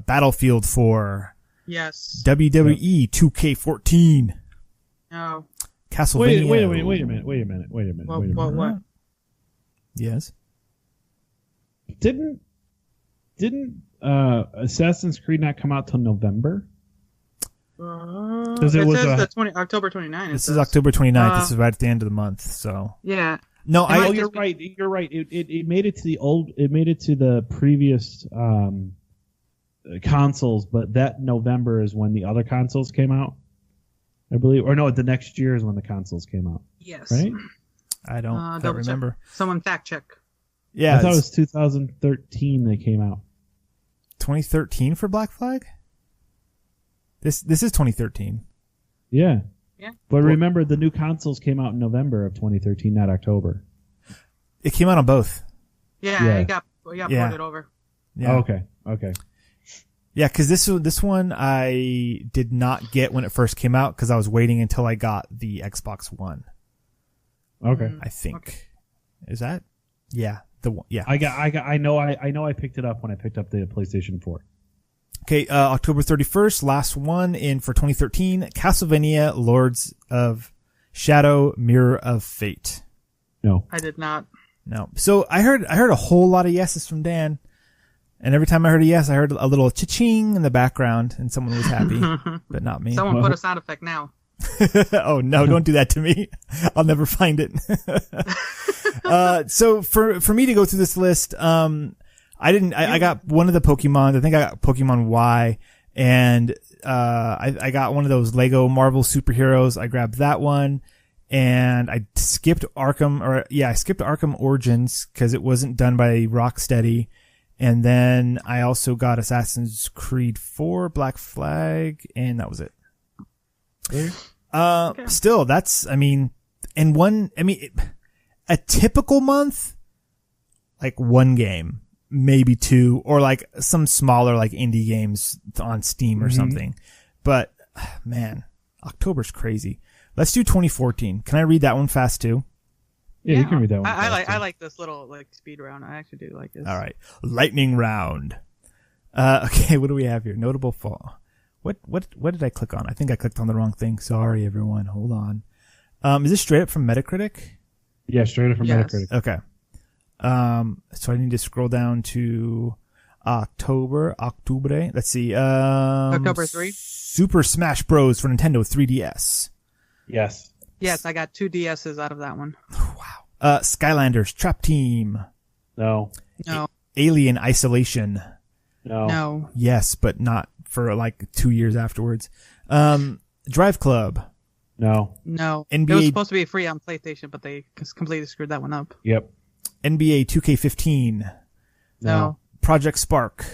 Battlefield 4. Yes. WWE 2K14. No. Castlevania. Wait a minute. What? Yes. Didn't Assassin's Creed not come out till November? It it says was October 29th. This is October 29th. This is right at the end of the month. So Yeah. no, Am I Oh, just you're right. You're right. It made it to the old. It made it to the previous consoles, but that November is when the other consoles came out, I believe. Or no, the next year is when the consoles came out. Yes. Right? I don't double check. remember. Someone fact check. Yeah, I thought it it's was 2013 they came out. 2013 for Black Flag. This is 2013. Yeah. Yeah. But remember, the new consoles came out in November of 2013, not October. It came out on both. Yeah, Yeah. it got Yeah. ported over. Yeah. Oh, okay. Yeah, because this one I did not get when it first came out because I was waiting until I got the Xbox One. Okay. I think. Okay. Is that? Yeah. The one. Yeah. I know I picked it up when I picked up the PlayStation 4. Okay. October 31st, last one in for 2013. Castlevania: Lords of Shadow, Mirror of Fate. No. I did not. No. So I heard a whole lot of yeses from Dan. And every time I heard a yes, I heard a little cha-ching in the background, and someone was happy, but not me. Someone put a sound effect now. Oh no, don't do that to me. I'll never find it. So for me to go through this list, I got one of the Pokemon. I think I got Pokemon Y, and I got one of those Lego Marvel superheroes. I grabbed that one, and I skipped Arkham Origins because it wasn't done by Rocksteady. And then I also got Assassin's Creed 4, Black Flag, and that was it. Okay. Still, that's, a typical month, like one game, maybe two, or like some smaller, like indie games on Steam or something. But man, October's crazy. Let's do 2014. Can I read that one fast too? Yeah, you can read that one. I like this little speed round. I actually do like this. All right. Lightning round. Okay. What do we have here? Notable fall. What did I click on? I think I clicked on the wrong thing. Sorry, everyone. Hold on. Is this straight up from Metacritic? Yeah, straight up from Yes. Metacritic. Okay. So I need to scroll down to October. Let's see. October 3? Super Smash Bros. For Nintendo 3DS. Yes. Yes, I got 2 DSs out of that one. Wow. Skylanders Trap Team. No. No. Alien Isolation. No. No. Yes, but not for like 2 years afterwards. Drive Club. No. No. NBA It was supposed to be free on PlayStation, but they completely screwed that one up. Yep. NBA 2K15. No. Project Spark.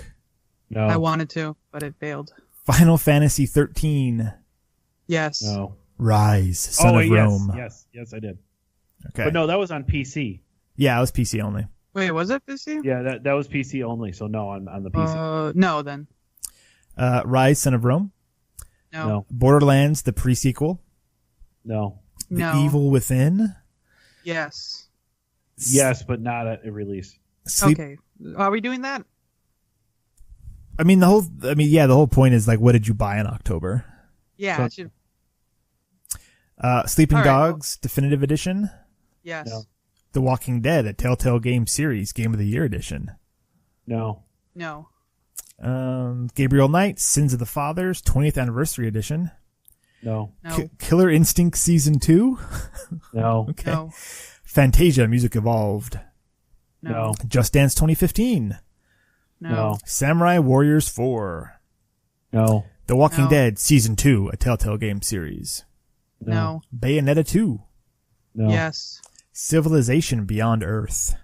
No. I wanted to, but it failed. Final Fantasy 13. Yes. No. Rise. Son of Rome. Yes, I did. Okay. But no, that was on PC. Yeah, it was PC only. Wait, was it this year? Yeah, that was PC only. So no, on the PC. No, then. Rise. Son of Rome. No. No. Borderlands, the pre-sequel. No. The No. Evil Within. Yes. Yes, but not at a release. Sleep. Okay. Are we doing that? The whole point is like, what did you buy in October? Yeah, So- it should. Sleeping All right, Dogs, Definitive Edition. Yes. No. The Walking Dead, a Telltale Game Series, Game of the Year Edition. No. No. Gabriel Knight, Sins of the Fathers, 20th Anniversary Edition. No. No. Killer Instinct Season 2. No. Okay. No. Fantasia, Music Evolved. No. Just Dance 2015. No. Samurai Warriors 4. No. The Walking No. Dead Season 2, a Telltale Game Series. No. Bayonetta 2. No. Yes. Civilization Beyond Earth.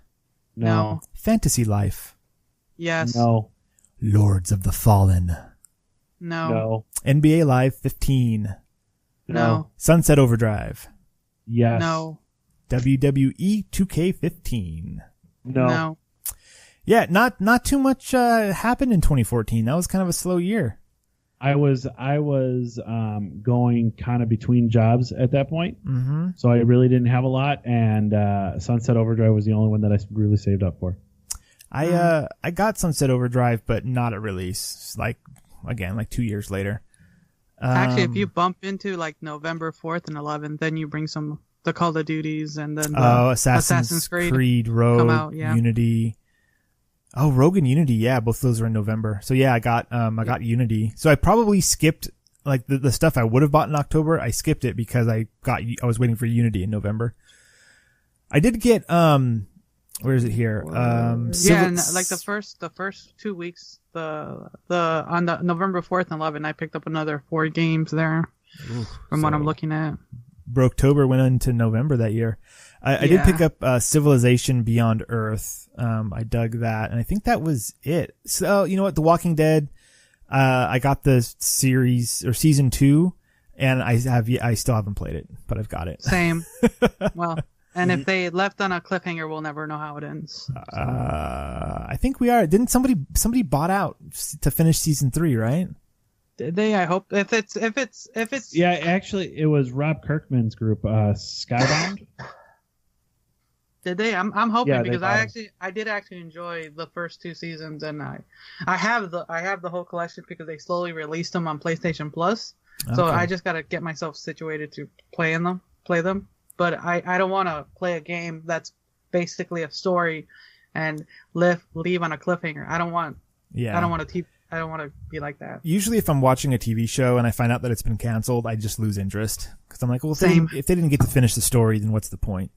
No. Fantasy Life. Yes. No. Lords of the Fallen. No. No. NBA Live 15. No. Sunset Overdrive. Yes. No. WWE 2K15. No. No. Yeah, not too much happened in 2014. That was kind of a slow year. I was going kind of between jobs at that point, so I really didn't have a lot. And Sunset Overdrive was the only one that I really saved up for. I got Sunset Overdrive, but not at release. Like 2 years later. Actually, if you bump into like November 4th and 11th, then you bring the Call of Duties and then Assassin's Creed Rogue, come out, Unity. Oh, Rogue and Unity, yeah, both of those are in November. So yeah, I got Unity. So I probably skipped like the stuff I would have bought in October. I skipped it because I was waiting for Unity in November. I did get where is it here? And like the first 2 weeks, on the November 4th and 11th, I picked up another 4 games there. From what I'm looking at. Broketober went into November that year. I did pick up Civilization Beyond Earth. I dug that, and I think that was it. So you know what, The Walking Dead. I got the series or season 2, and I still haven't played it, but I've got it. Same. Well, and if they left on a cliffhanger, we'll never know how it ends. So. I think we are. Didn't somebody bought out to finish season 3, right? Did they? I hope if it's. Yeah, actually, it was Rob Kirkman's group, Skybound. Did they? I'm hoping because I did actually enjoy the first 2 seasons, and I have the whole collection because they slowly released them on PlayStation Plus. Okay. So I just gotta get myself situated to play them. But I don't want to play a game that's basically a story and leave on a cliffhanger. I don't want to be like that. Usually if I'm watching a TV show and I find out that it's been canceled, I just lose interest. Because I'm like, well, if they didn't get to finish the story, then what's the point?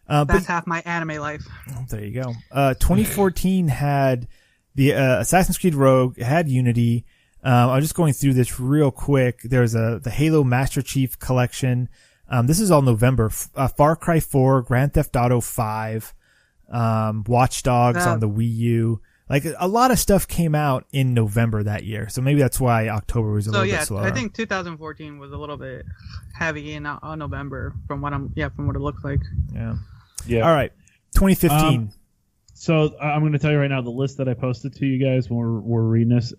That's half my anime life. Oh, there you go. 2014 had the Assassin's Creed Rogue, it had Unity. I'm just going through this real quick. There's the Halo Master Chief Collection. This is all November. Far Cry 4, Grand Theft Auto 5, Watch Dogs on the Wii U. Like a lot of stuff came out in November that year, so maybe that's why October was a little bit slower. I think 2014 was a little bit heavy in November from what it looked like. Yeah. All right, 2015. So I'm going to tell you right now, the list that I posted to you guys when we're reading this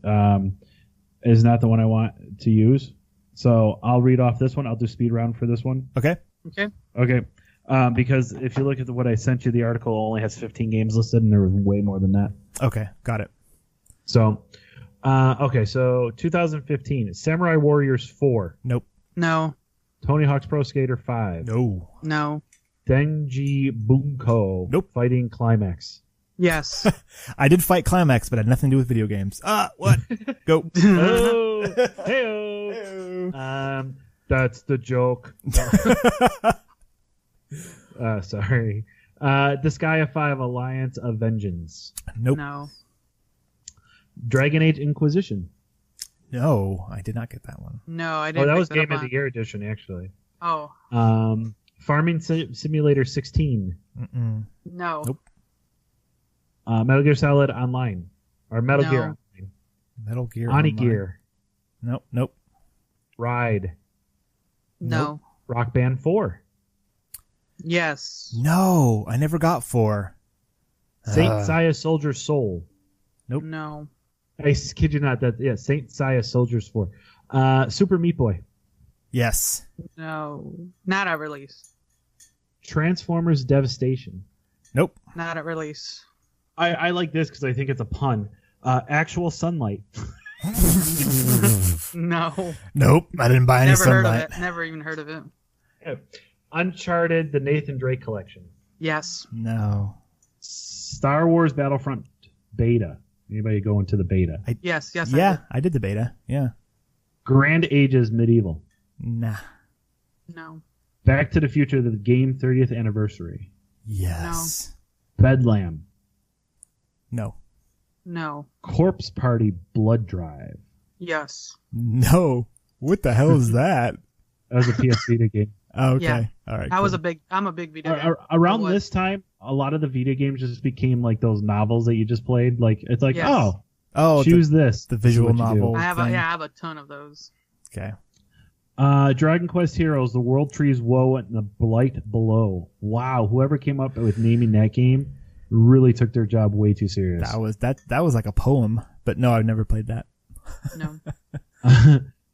is not the one I want to use. So I'll read off this one. I'll do speed round for this one. Okay. Because if you look at what I sent you, the article only has 15 games listed, and there was way more than that. Okay, got it. So, so 2015, Samurai Warriors 4. Nope. No. Tony Hawk's Pro Skater 5. No. Denji Bunko. Nope. Fighting Climax. Yes. I did fight Climax, but it had nothing to do with video games. What? Go. Oh, hey-oh. That's the joke. Sorry. Disgaea 5 Alliance of Vengeance. Nope. No. Dragon Age Inquisition. No, I did not get that one. No, I didn't. Oh, that was Game of the Year edition, actually. Oh. Farming Simulator 16. Mm-mm. No. Nope. Metal Gear Solid Online. Or Metal Gear Online. Metal Gear Oni Online. Gear. Nope. Ride. No. Nope. Rock Band 4. Yes. No, I never got 4. Saint Seiya Soldier's Soul. Nope. No. I kid you not. Saint Seiya Soldier's 4. Super Meat Boy. Yes. No. Not at release. Transformers Devastation. Nope. Not at release. I like this because I think it's a pun. Actual Sunlight. No. Nope. I didn't buy any Never heard Sunlight. of it. Never even heard of it. Yeah. Uncharted, the Nathan Drake collection. Yes. No. Star Wars Battlefront beta. Anybody go into the beta? Yes. I did the beta. Yeah. Grand Ages Medieval. Nah. No. Back to the Future, the game 30th anniversary. Yes. Bedlam. No. Corpse Party Blood Drive. Yes. No. What the hell is that? That was a PS Vita game. Oh, okay. Yeah. All right. I'm a big video game. Around this time, a lot of the Vita games just became like those novels that you just played. Like it's like, Yes. choose this. The visual This is what you do. novel. I thing. have a ton of those. Okay. Dragon Quest Heroes, The World Trees Woe and the Blight Below. Wow, whoever came up with naming that game really took their job way too serious. That was like a poem, but no, I've never played that. No.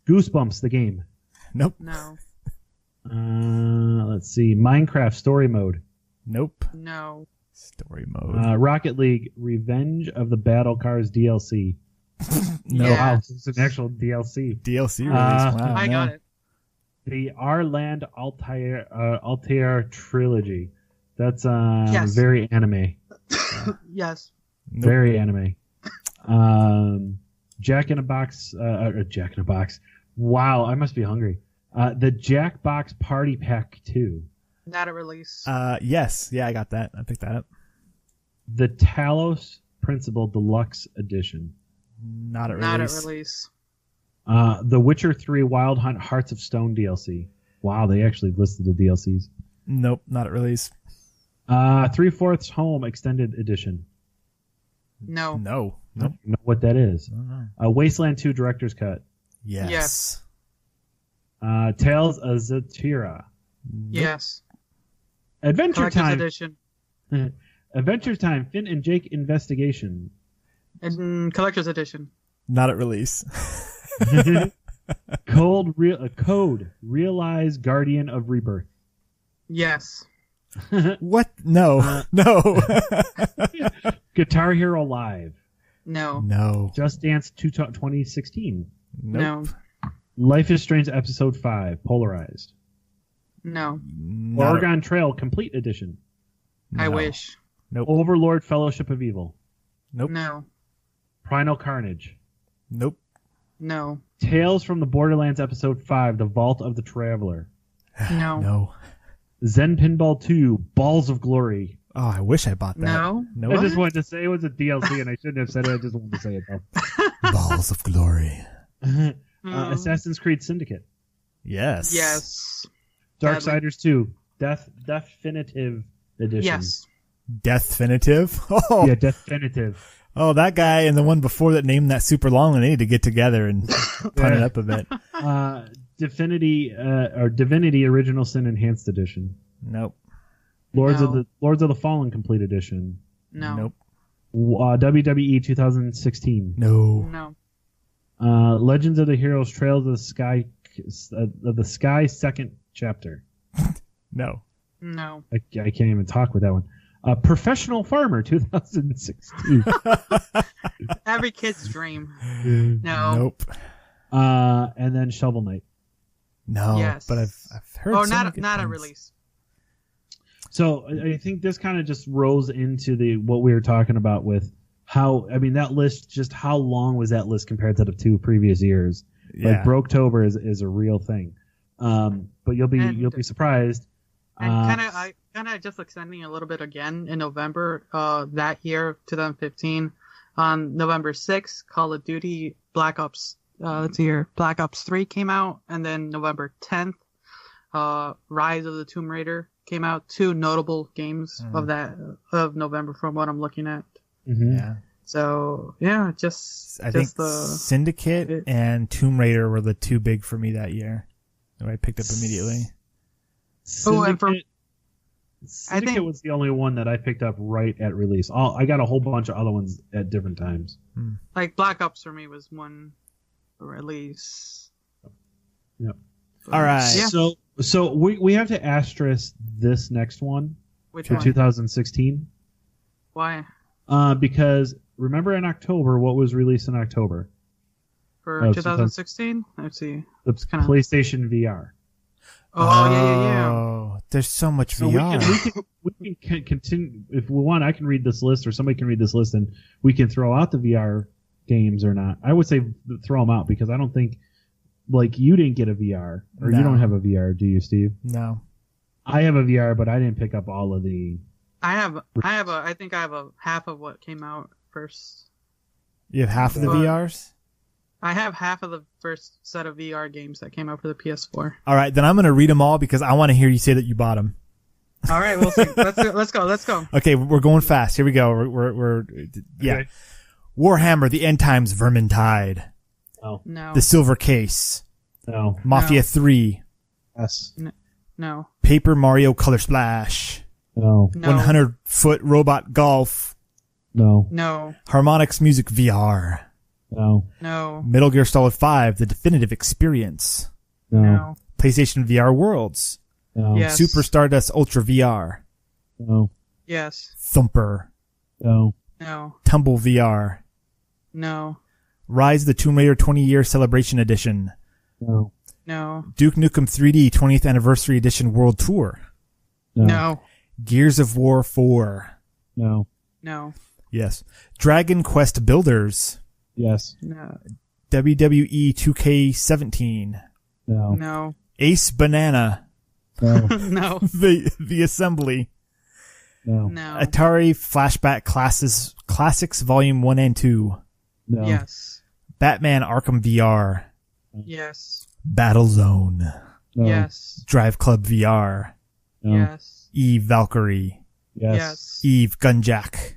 Goosebumps, the game. Nope. No. Let's see. Minecraft story mode. Nope. No. Story mode. Rocket League Revenge of the Battle Cars DLC. No. Yeah. Wow, it's an actual DLC. DLC release. Wow. I got it. The Arland Altair trilogy. That's Yes. very anime. Yes. Nope. Very anime. Jack in a Box. Jack in a Box. Wow, I must be hungry. The Jackbox Party Pack 2. Not a release. Yes. Yeah, I got that. I picked that up. The Talos Principle Deluxe Edition. Not at Not a release. release. The Witcher 3 Wild Hunt Hearts of Stone DLC. Wow, they actually listed the DLCs. Nope. Not at release. 3/4 Home Extended Edition. No. No. I Nope. don't know what that is. I don't know. Wasteland 2 Director's Cut. Yes. Yes. Tales of Zatira. Yes. Adventure Collector's Time. edition. Adventure Time. Finn and Jake Investigation. And collector's edition. Not at release. Code Realize Guardian of Rebirth. Yes. What? No. No. Guitar Hero Live. No. No. Just Dance 2016. Nope. No. Life is Strange Episode 5 Polarized. No. Not Oregon Trail Complete Edition. I no. wish. Nope. Overlord Fellowship of Evil. Nope. No. Primal Carnage. Nope. No. Tales from the Borderlands Episode 5 The Vault of the Traveler. No. No. Zen Pinball 2 Balls of Glory. Oh, I wish I bought that. No. Nope. I just wanted to say it was a DLC and I shouldn't have said it. I just wanted to say it though. Balls of glory. Assassin's Creed Syndicate. Yes. Yes. Darksiders 2 Definitive Edition. Yes. Definitive. Oh. Yeah, Definitive. Oh, that guy and the one before that named that super long, they need to get together and pun it up a bit. Divinity Original Sin Enhanced Edition. Nope. Lords No. of the Fallen Complete Edition. No. Nope. WWE 2016. No. No. Legends of the Heroes Trails of the Sky Second Chapter. No. No. I can't even talk with that one. Professional Farmer 2016. Every kid's dream. No. Nope. And then Shovel Knight. No. Yes. But I've heard. Oh, so many good not a things. release. So I think this kind of just rolls into what we were talking about with how, I mean, that list, just how long was that list compared to the 2 previous years? Yeah. Like Broketober is a real thing. But you'll be surprised. And kind of just extending a little bit again in November that year, 2015, on November 6th, Call of Duty Black Ops. Let's see here, Black Ops 3 came out, and then November 10th, Rise of the Tomb Raider came out. 2 notable games of November from what I'm looking at. Mm-hmm. Yeah. So yeah, I think Syndicate and Tomb Raider were the 2 big for me that year. That I picked up immediately. Syndicate was the only one that I picked up right at release. I got a whole bunch of other ones at different times. like Black Ops for me was one release. Yep. All right. Yeah. So we have to asterisk this next one Which for one? 2016 Why? because remember in October what was released in October? For 2016? Let's see. The kinda- PlayStation VR. Oh, yeah. Oh, there's so much So VR. we can continue if we want. I can read this list, or somebody can read this list, and we can throw out the VR games or not. I would say throw them out because I don't think, like, you didn't get a VR or No. you don't have a VR, do you, Steve? No. I have a VR, but I didn't pick up all of the. I think I have a half of what came out first. You have half of the But- VRs? I have half of the first set of VR games that came out for the PS4. All right, then I'm going to read them all because I want to hear you say that you bought them. All right, we'll see. Let's go. Okay, we're going fast. Here we go. We're yeah. Okay. Warhammer, The End Times, Vermintide, Oh No. The Silver Case, no. Mafia No. 3, Yes. No. Paper Mario Color Splash, No. No. 100-foot robot golf. No. No. Harmonix Music VR. No. No. Metal Gear Solid 5, The Definitive Experience. No. No. PlayStation VR Worlds. No. Yes. Super Stardust Ultra VR. No. Yes. Thumper. No. No. Tumble VR. No. Rise of the Tomb Raider 20-Year Celebration Edition. No. No. Duke Nukem 3D 20th Anniversary Edition World Tour. No. Gears of War 4. No. No. Yes. Dragon Quest Builders. Yes. No. WWE 2K17. No. No. Ace Banana. No. No. The Assembly. No. No. Atari Flashback Classics Volume 1 and 2. No. Yes. Batman Arkham VR. Yes. Battlezone. No. Yes. Drive Club VR. No. Yes. Eve Valkyrie. Yes. Eve Gunjack.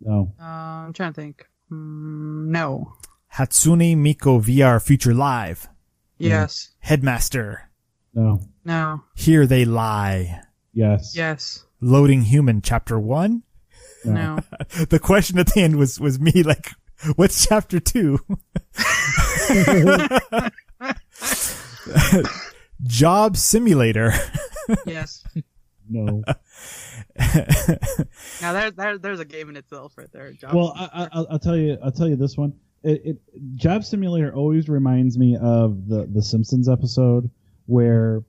No. I'm trying to think. No. Hatsune Miku VR Future Live. Yes. Headmaster. No. No. Here They Lie. Yes. Yes. Loading Human Chapter 1. No. The question at the end was me like, what's Chapter 2? Job Simulator. Yes. No. Now there's a game in itself right there. Job Well, Simulator. I'll tell you. I'll tell you this one. Job Simulator always reminds me of the Simpsons episode where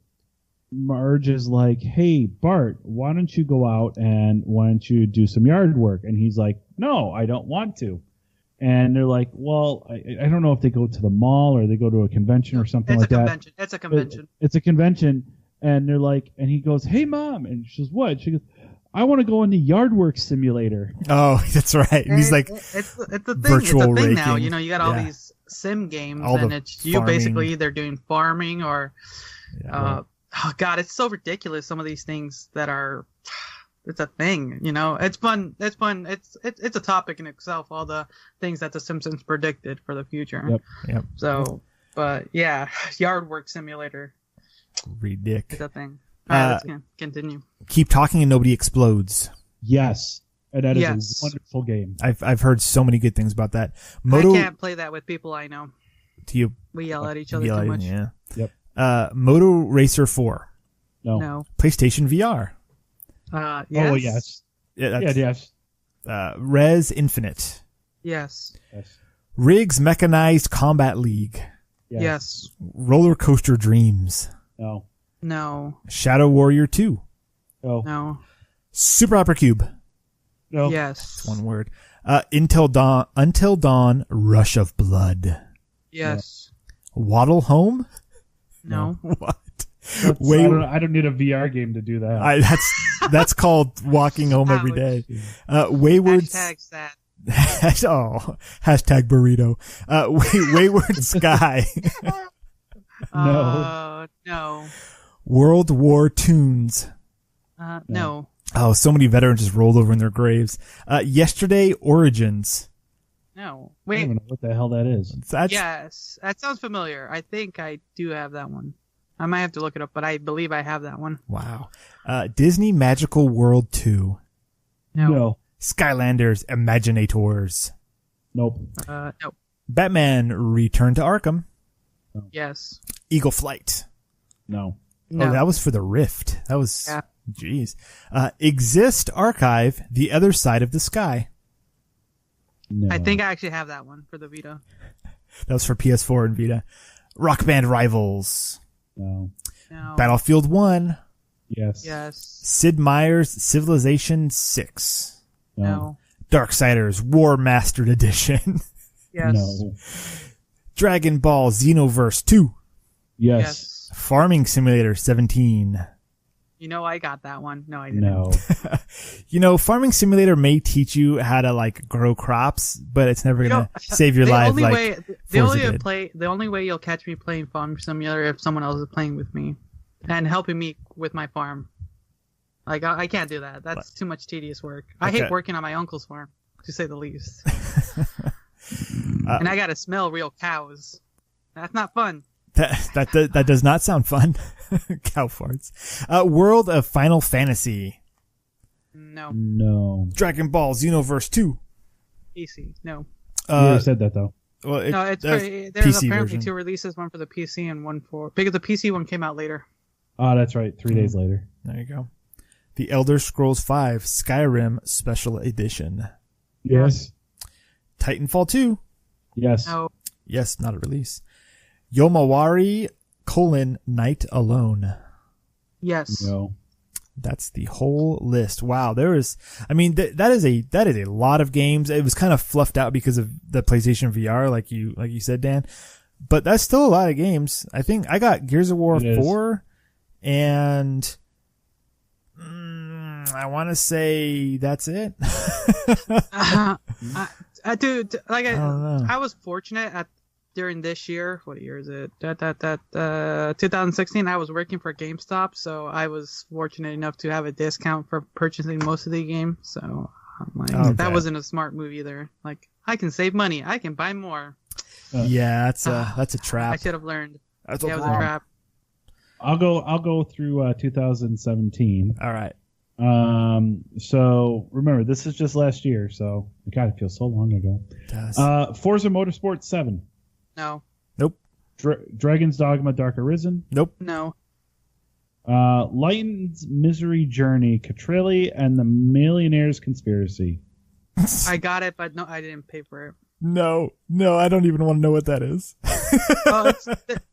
Marge is like, "Hey Bart, why don't you go out and why don't you do some yard work?" And he's like, "No, I don't want to." And they're like, "Well, I don't know if they go to the mall or they go to a convention or something like that." It's a convention. It's a convention, and they're like, and he goes, "Hey mom," and she goes, "What?" She goes, "I want to go in the yard work simulator." Oh, that's right. And he's like, it's a thing. virtual It's a thing now. raking. You know, you got all Yeah. these sim games, All and the it's you farming. basically either doing farming or, Yeah. oh god, it's so ridiculous. Some of these things that are, it's a thing. You know, it's fun. It's fun. It's a topic in itself. All the things that the Simpsons predicted for the future. Yep. So, but yeah, yard work simulator is Ridic. a thing. All right, let's continue. Keep talking and nobody explodes. Yes, and that is Yes. a wonderful game. I've heard so many good things about that. I can't play that with people I know. Do you We yell at each other yell too at- much. Yeah. Yep. Moto Racer 4. No. PlayStation VR. Yes. Oh yes. Yeah, Yeah. that's, Yes. Res Infinite. Yes. Yes. Riggs Mechanized Combat League. Yes. Roller Coaster Dreams. No. No. Shadow Warrior 2. No. No. Super Hypercube. No. Yes. One word. Until Dawn Rush of Blood. Yes. Waddle Home? No. What? I don't need a VR game to do that. That's called walking home every day. Wayward Hashtag sad. Hashtag burrito. Wayward Sky. No. World War Tunes. No. Oh, so many veterans just rolled over in their graves. Yesterday Origins. No. I don't Wait. even know what the hell that is. Yes. That sounds familiar. I think I do have that one. I might have to look it up, but I believe I have that one. Wow. Disney Magical World 2. No. Skylanders Imaginators. Nope. No. Batman Return to Arkham. Yes. Eagle Flight. No. No. Oh, that was for the Rift. That was, Yeah. jeez. Exist Archive, The Other Side of the Sky. No. I think I actually have that one for the Vita. That was for PS4 and Vita. Rock Band Rivals. No. No. Battlefield 1. Yes. Yes. Sid Meier's Civilization 6. No. Darksiders War Mastered Edition. Yes. No. Dragon Ball Xenoverse 2. Yes. Yes. Farming Simulator 17. You know I got that one. No, I didn't. No. You know, Farming Simulator may teach you how to like grow crops, but it's never gonna save your life. The only way you'll catch me playing Farm Simulator if someone else is playing with me and helping me with my farm. Like I can't do that. That's too much tedious work. I hate working on my uncle's farm, to say the least. And I gotta smell real cows. That's not fun. That does not sound fun. Cow farts. World of Final Fantasy. No. Dragon Ball Xenoverse 2. PC. No. You already said that though. No, there's PC apparently version. 2 releases, one for the PC and one for because the PC one came out later. Oh, that's right. 3 days later. There you go. The Elder Scrolls V Skyrim Special Edition. Yes. Titanfall 2. Yes. No. Yes, not a release. Yomawari : Night Alone. Yes. No. That's the whole list. Wow, there is. I mean, that is a lot of games. It was kind of fluffed out because of the PlayStation VR, like you said, Dan. But that's still a lot of games. I think I got Gears of War 4, and I want to say that's it. Dude, like I don't know. I was fortunate during this year. What year is it? 2016. I was working for GameStop, so I was fortunate enough to have a discount for purchasing most of the game. So I'm like, that wasn't a smart move either. Like, I can save money. I can buy more. Yeah, that's a trap. I should have learned. That's it was a trap. I'll go through 2017. All right. So remember, this is just last year, so God, it feels so long ago. It does. Forza Motorsport 7. No. Nope. Dragon's Dogma Dark Arisen. Nope. No. Lighten's Misery Journey, Catrilli, and the Millionaire's Conspiracy. I got it, but no, I didn't pay for it. No, I don't even want to know what that is.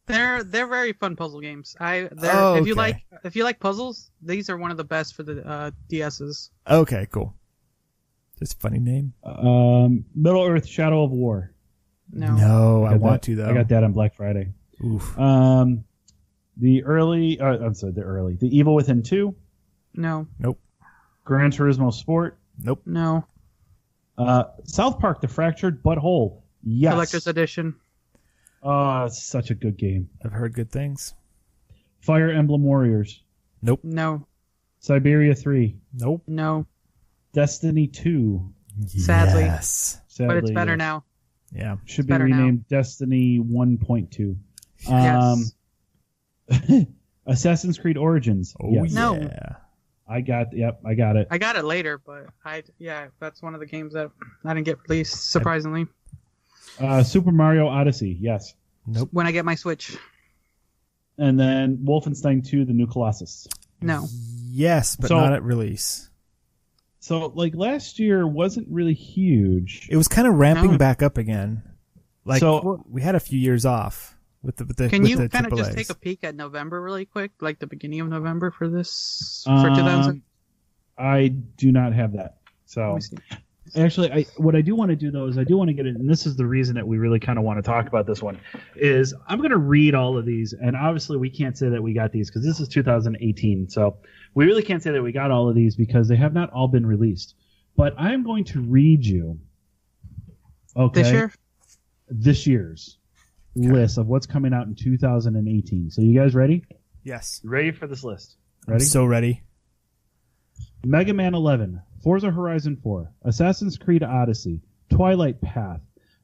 They're very fun puzzle games. Okay. If you like puzzles, these are one of the best for the DSs. Okay, cool. Just a funny name. Middle Earth Shadow of War. No. I want to though. I got that on Black Friday. Oof. The Evil Within 2. No. Nope. Gran Turismo Sport. Nope. No. South Park: The Fractured But Whole. Yes. Collector's Edition. Oh, it's such a good game. I've heard good things. Fire Emblem Warriors. Nope. No. Siberia 3. Nope. No. Destiny 2. Sadly. Yes. But it's better yes. now. Yeah. Should be better renamed Destiny 1.2. Yes. Assassin's Creed Origins. Oh Yes. No. yeah. I got it. I got it later, but that's one of the games that I didn't get released, surprisingly. Super Mario Odyssey. Yes. Nope. When I get my Switch. And then Wolfenstein 2: The New Colossus. No. Yes, but not at release. So, like, last year wasn't really huge. It was kind of ramping back up again. Like, So- we had a few years off with the Can you kind kind of just take a peek at November really quick, like the beginning of November for this for 2000? I do not have that. Let So, me see. actually, what I do want to do, though, is I do want to get it, and this is the reason that we really kind of want to talk about this one, is I'm going to read all of these, and obviously we can't say that we got these because this is 2018, so we really can't say that we got all of these because they have not all been released. But I'm going to read you, okay, this year's list of what's coming out in 2018. So you guys ready? Yes. Ready for this list? I'm Ready? so ready. Mega Man 11, Forza Horizon 4, Assassin's Creed Odyssey, Twilight Path,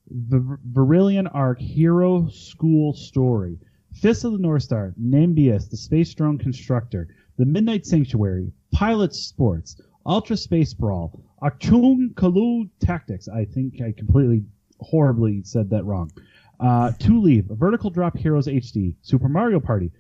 Virillion Arc Hero School Story, Fist of the North Star, Nambius, the Space Drone Constructor, The Midnight Sanctuary, Pilot Sports, Ultra Space Brawl, Achung Kalu Tactics. I think I completely, horribly said that wrong. To Leave, Vertical Drop Heroes HD, Super Mario Party,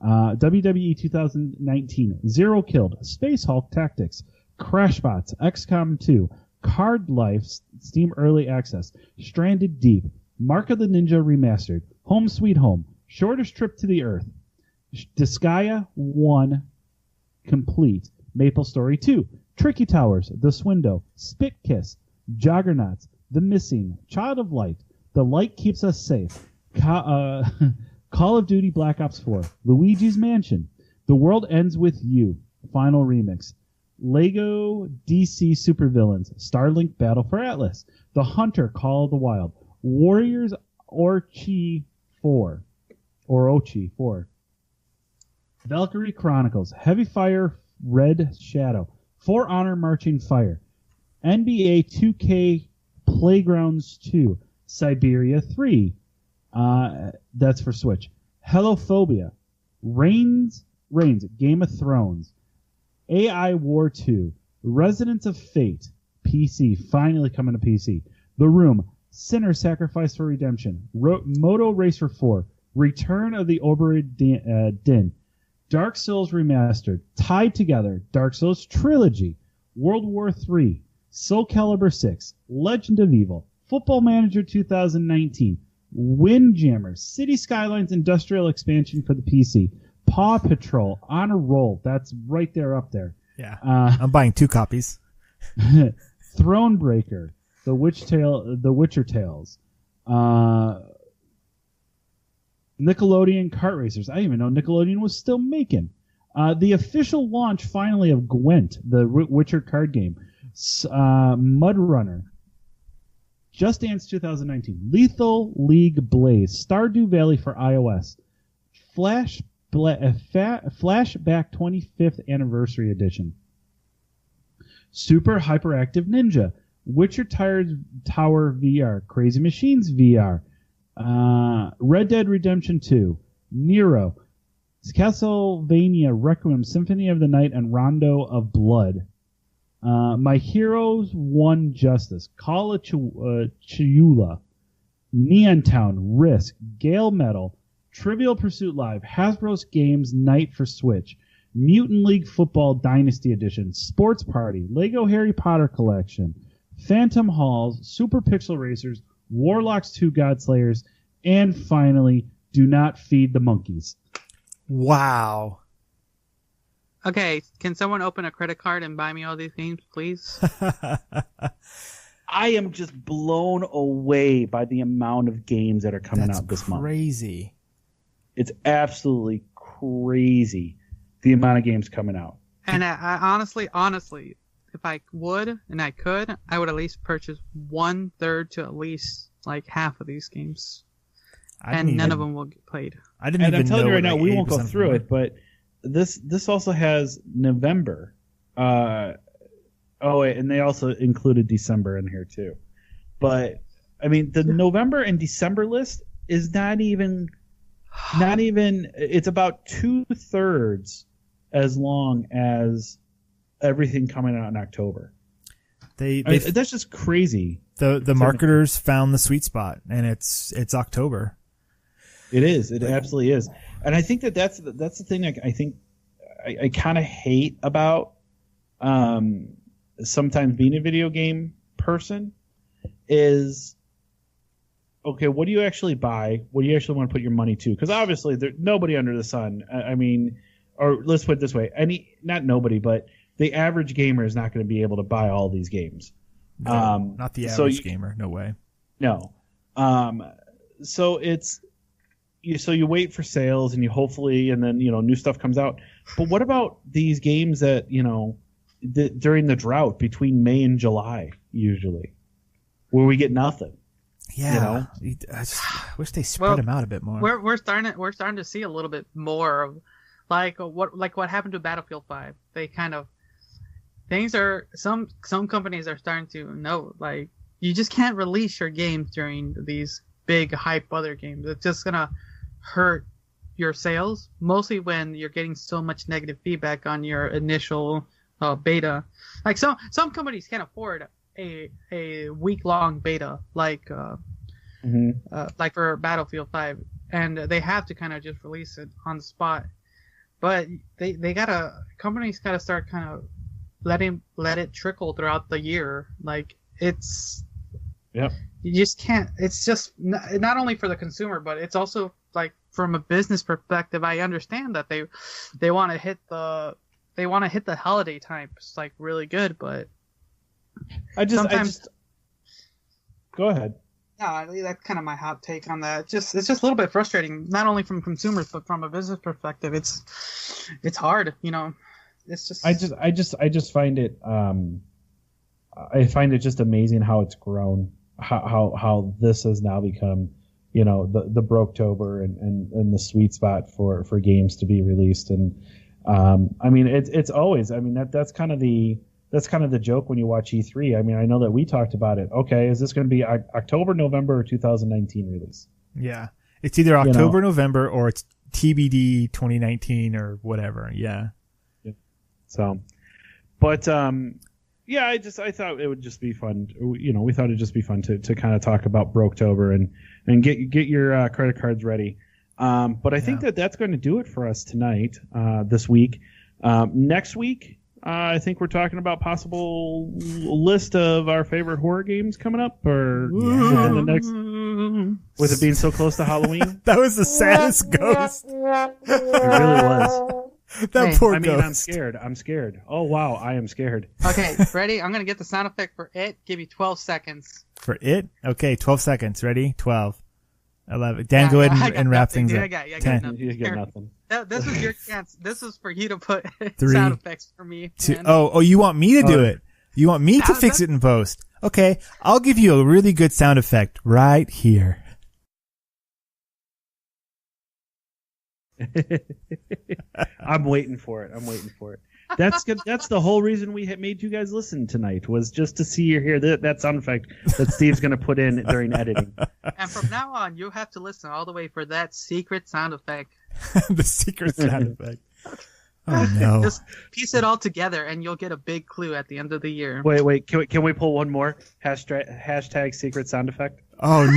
WWE 2019, Zero Killed, Space Hulk Tactics, Crashbots, XCOM 2, Card Life, Steam Early Access, Stranded Deep, Mark of the Ninja Remastered, Home Sweet Home, Shortest Trip to the Earth, Disgaea 1 Complete, Maple Story 2, Tricky Towers, The Swindle, Spit Kiss, Joggernauts, The Missing, Child of Light, The Light Keeps Us Safe, Call of Duty Black Ops 4, Luigi's Mansion, The World Ends With You, Final Remix, Lego DC Supervillains, Starlink Battle for Atlas, The Hunter Call of the Wild, Warriors Orochi 4, Valkyrie Chronicles, Heavy Fire Red Shadow, For Honor Marching Fire, NBA 2K Playgrounds 2, Siberia 3, that's for Switch, Hellophobia, Reigns, Game of Thrones, AI War 2, Residents of Fate, PC, finally coming to PC. The Room, Sinner Sacrifice for Redemption, Moto Racer 4, Return of the Obra Dinn, Dark Souls Remastered, Tied Together, Dark Souls Trilogy, World War III, Soul Calibur 6, Legend of Evil, Football Manager 2019, Windjammers, City Skylines Industrial Expansion for the PC, Paw Patrol, On a Roll, that's right there up there. Yeah, I'm buying 2 copies. Thronebreaker, The Witcher Tales, Nickelodeon Kart Racers. I didn't even know Nickelodeon was still making. The official launch finally of Gwent, the Witcher card game. Mud Runner, Just Dance 2019, Lethal League Blaze, Stardew Valley for iOS, Flashback 25th Anniversary Edition, Super Hyperactive Ninja, Witcher Tower VR, Crazy Machines VR, Red Dead Redemption 2, Nero, Castlevania Requiem, Symphony of the Night, and Rondo of Blood. My Heroes Won Justice, Call of Chula, Neon Town, Risk, Gale Metal, Trivial Pursuit Live, Hasbro's Games Night for Switch, Mutant League Football Dynasty Edition, Sports Party, Lego Harry Potter Collection, Phantom Halls, Super Pixel Racers, Warlocks 2 Godslayers, and finally, Do Not Feed the Monkeys. Wow. Okay, can someone open a credit card and buy me all these games, please? I am just blown away by the amount of games that are coming out this month. Crazy. It's absolutely crazy, the amount of games coming out. And I honestly, if I would and I could, I would at least purchase 1/3 to at least like half of these games, and none of them will get played. I didn't even know. I'm telling you right now, we 80% won't go through it, but this also has November. And they also included December in here too. But I mean, the November and December list is not even. It's about 2/3 as long as everything coming out in October. That's just crazy. The marketers found the sweet spot, and it's October. It is. It absolutely is. And I think that's the thing. I think I kind of hate about sometimes being a video game person is, okay, what do you actually buy? What do you actually want to put your money to? Because obviously, nobody under the sun. I mean, or let's put it this way: not nobody, but the average gamer is not going to be able to buy all these games. No, not the average gamer. No way. No. So you wait for sales and you hopefully, and then new stuff comes out. But what about these games that during the drought between May and July usually, where we get nothing? Yeah, I just wish they spread them out a bit more. We're starting to see a little bit more of what happened to Battlefield 5. They kind of some companies are starting to know, like, you just can't release your games during these big hype other games. It's just gonna hurt your sales, mostly when you're getting so much negative feedback on your initial beta. Like some companies can't afford a week-long beta like for Battlefield 5, and they have to kind of just release it on the spot. But companies gotta start kind of let it trickle throughout the year. Like, you just can't. It's just not only for the consumer, but it's also like from a business perspective. I understand that they want to hit the holiday times like really good, but sometimes go ahead. No, that's kind of my hot take on that. It's just a little bit frustrating, not only from consumers but from a business perspective. It's hard, It's just I just find it I find it just amazing how it's grown, how this has now become, the Broketober and the sweet spot for games to be released. And I mean, it's always, I mean, that's kind of the joke when you watch E3. I mean, I know that we talked about it. Okay, is this going to be October, November, or 2019 release? Yeah, it's either October, November, or it's TBD 2019 or whatever. Yeah. So, but Yeah, I thought it would just be fun. You know, we thought it'd just be fun to kind of talk about Broketober and get your credit cards ready. But I think that's going to do it for us tonight, this week. Next week, I think we're talking about possible list of our favorite horror games coming up, or within the next. With it being so close to Halloween, that was the saddest ghost. It really was. That poor ghost. I'm scared. Oh wow, I am scared. Okay, ready? I'm gonna get the sound effect for it. Give you 12 seconds. For it? Okay, 12 seconds. Ready? 12, 11. Dan, go ahead and wrap things up. I got 10. You get nothing. This is your chance. This is for you to put 3, sound effects for me. 2. Oh, you want me to do it? You want me to fix it in post? Okay, I'll give you a really good sound effect right here. I'm waiting for it. That's good. That's the whole reason we made you guys listen tonight, was just to see you hear that sound effect that Steve's going to put in during editing. And from now on, you have to listen all the way for that secret sound effect. The secret sound effect. Oh no! Just piece it all together, and you'll get a big clue at the end of the year. Wait. Can we pull one more hashtag secret sound effect? Oh.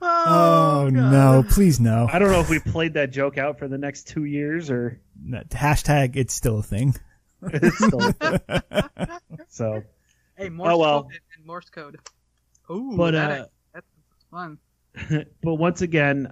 Oh no! Please no. I don't know if we played that joke out for the next 2 years or hashtag. It's still a thing. It's still a thing. So. Hey, Morse code and Morse code. Ooh, but that's fun. But once again,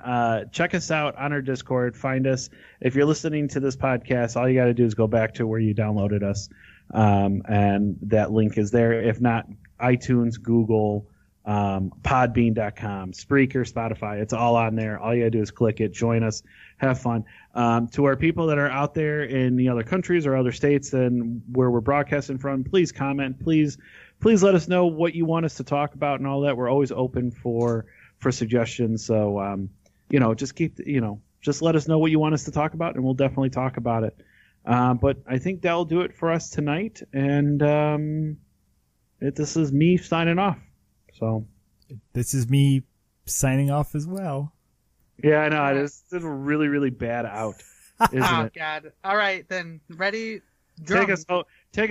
check us out on our Discord. Find us. If you're listening to this podcast, all you got to do is go back to where you downloaded us, and that link is there. If not, iTunes, Google, podbean.com, Spreaker, Spotify. It's all on there. All you gotta do is click it, join us, have fun. To our people that are out there in the other countries or other states than where we're broadcasting from, please comment. Please let us know what you want us to talk about and all that. We're always open for suggestions. So, just let us know what you want us to talk about, and we'll definitely talk about it. But I think that'll do it for us tonight. And this is me signing off. So this is me signing off as well. Yeah, I know. This is a really, really bad out, isn't it? God. All right, then. Ready? Take us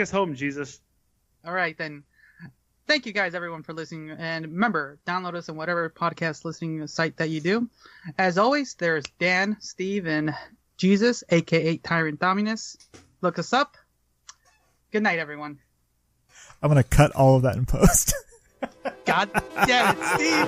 home, Jesus. All right, then. Thank you guys, everyone, for listening. And remember, download us on whatever podcast listening site that you do. As always, there's Dan, Steve, and Jesus, a.k.a. Tyrant Dominus. Look us up. Good night, everyone. I'm going to cut all of that in post. God damn it, Steve.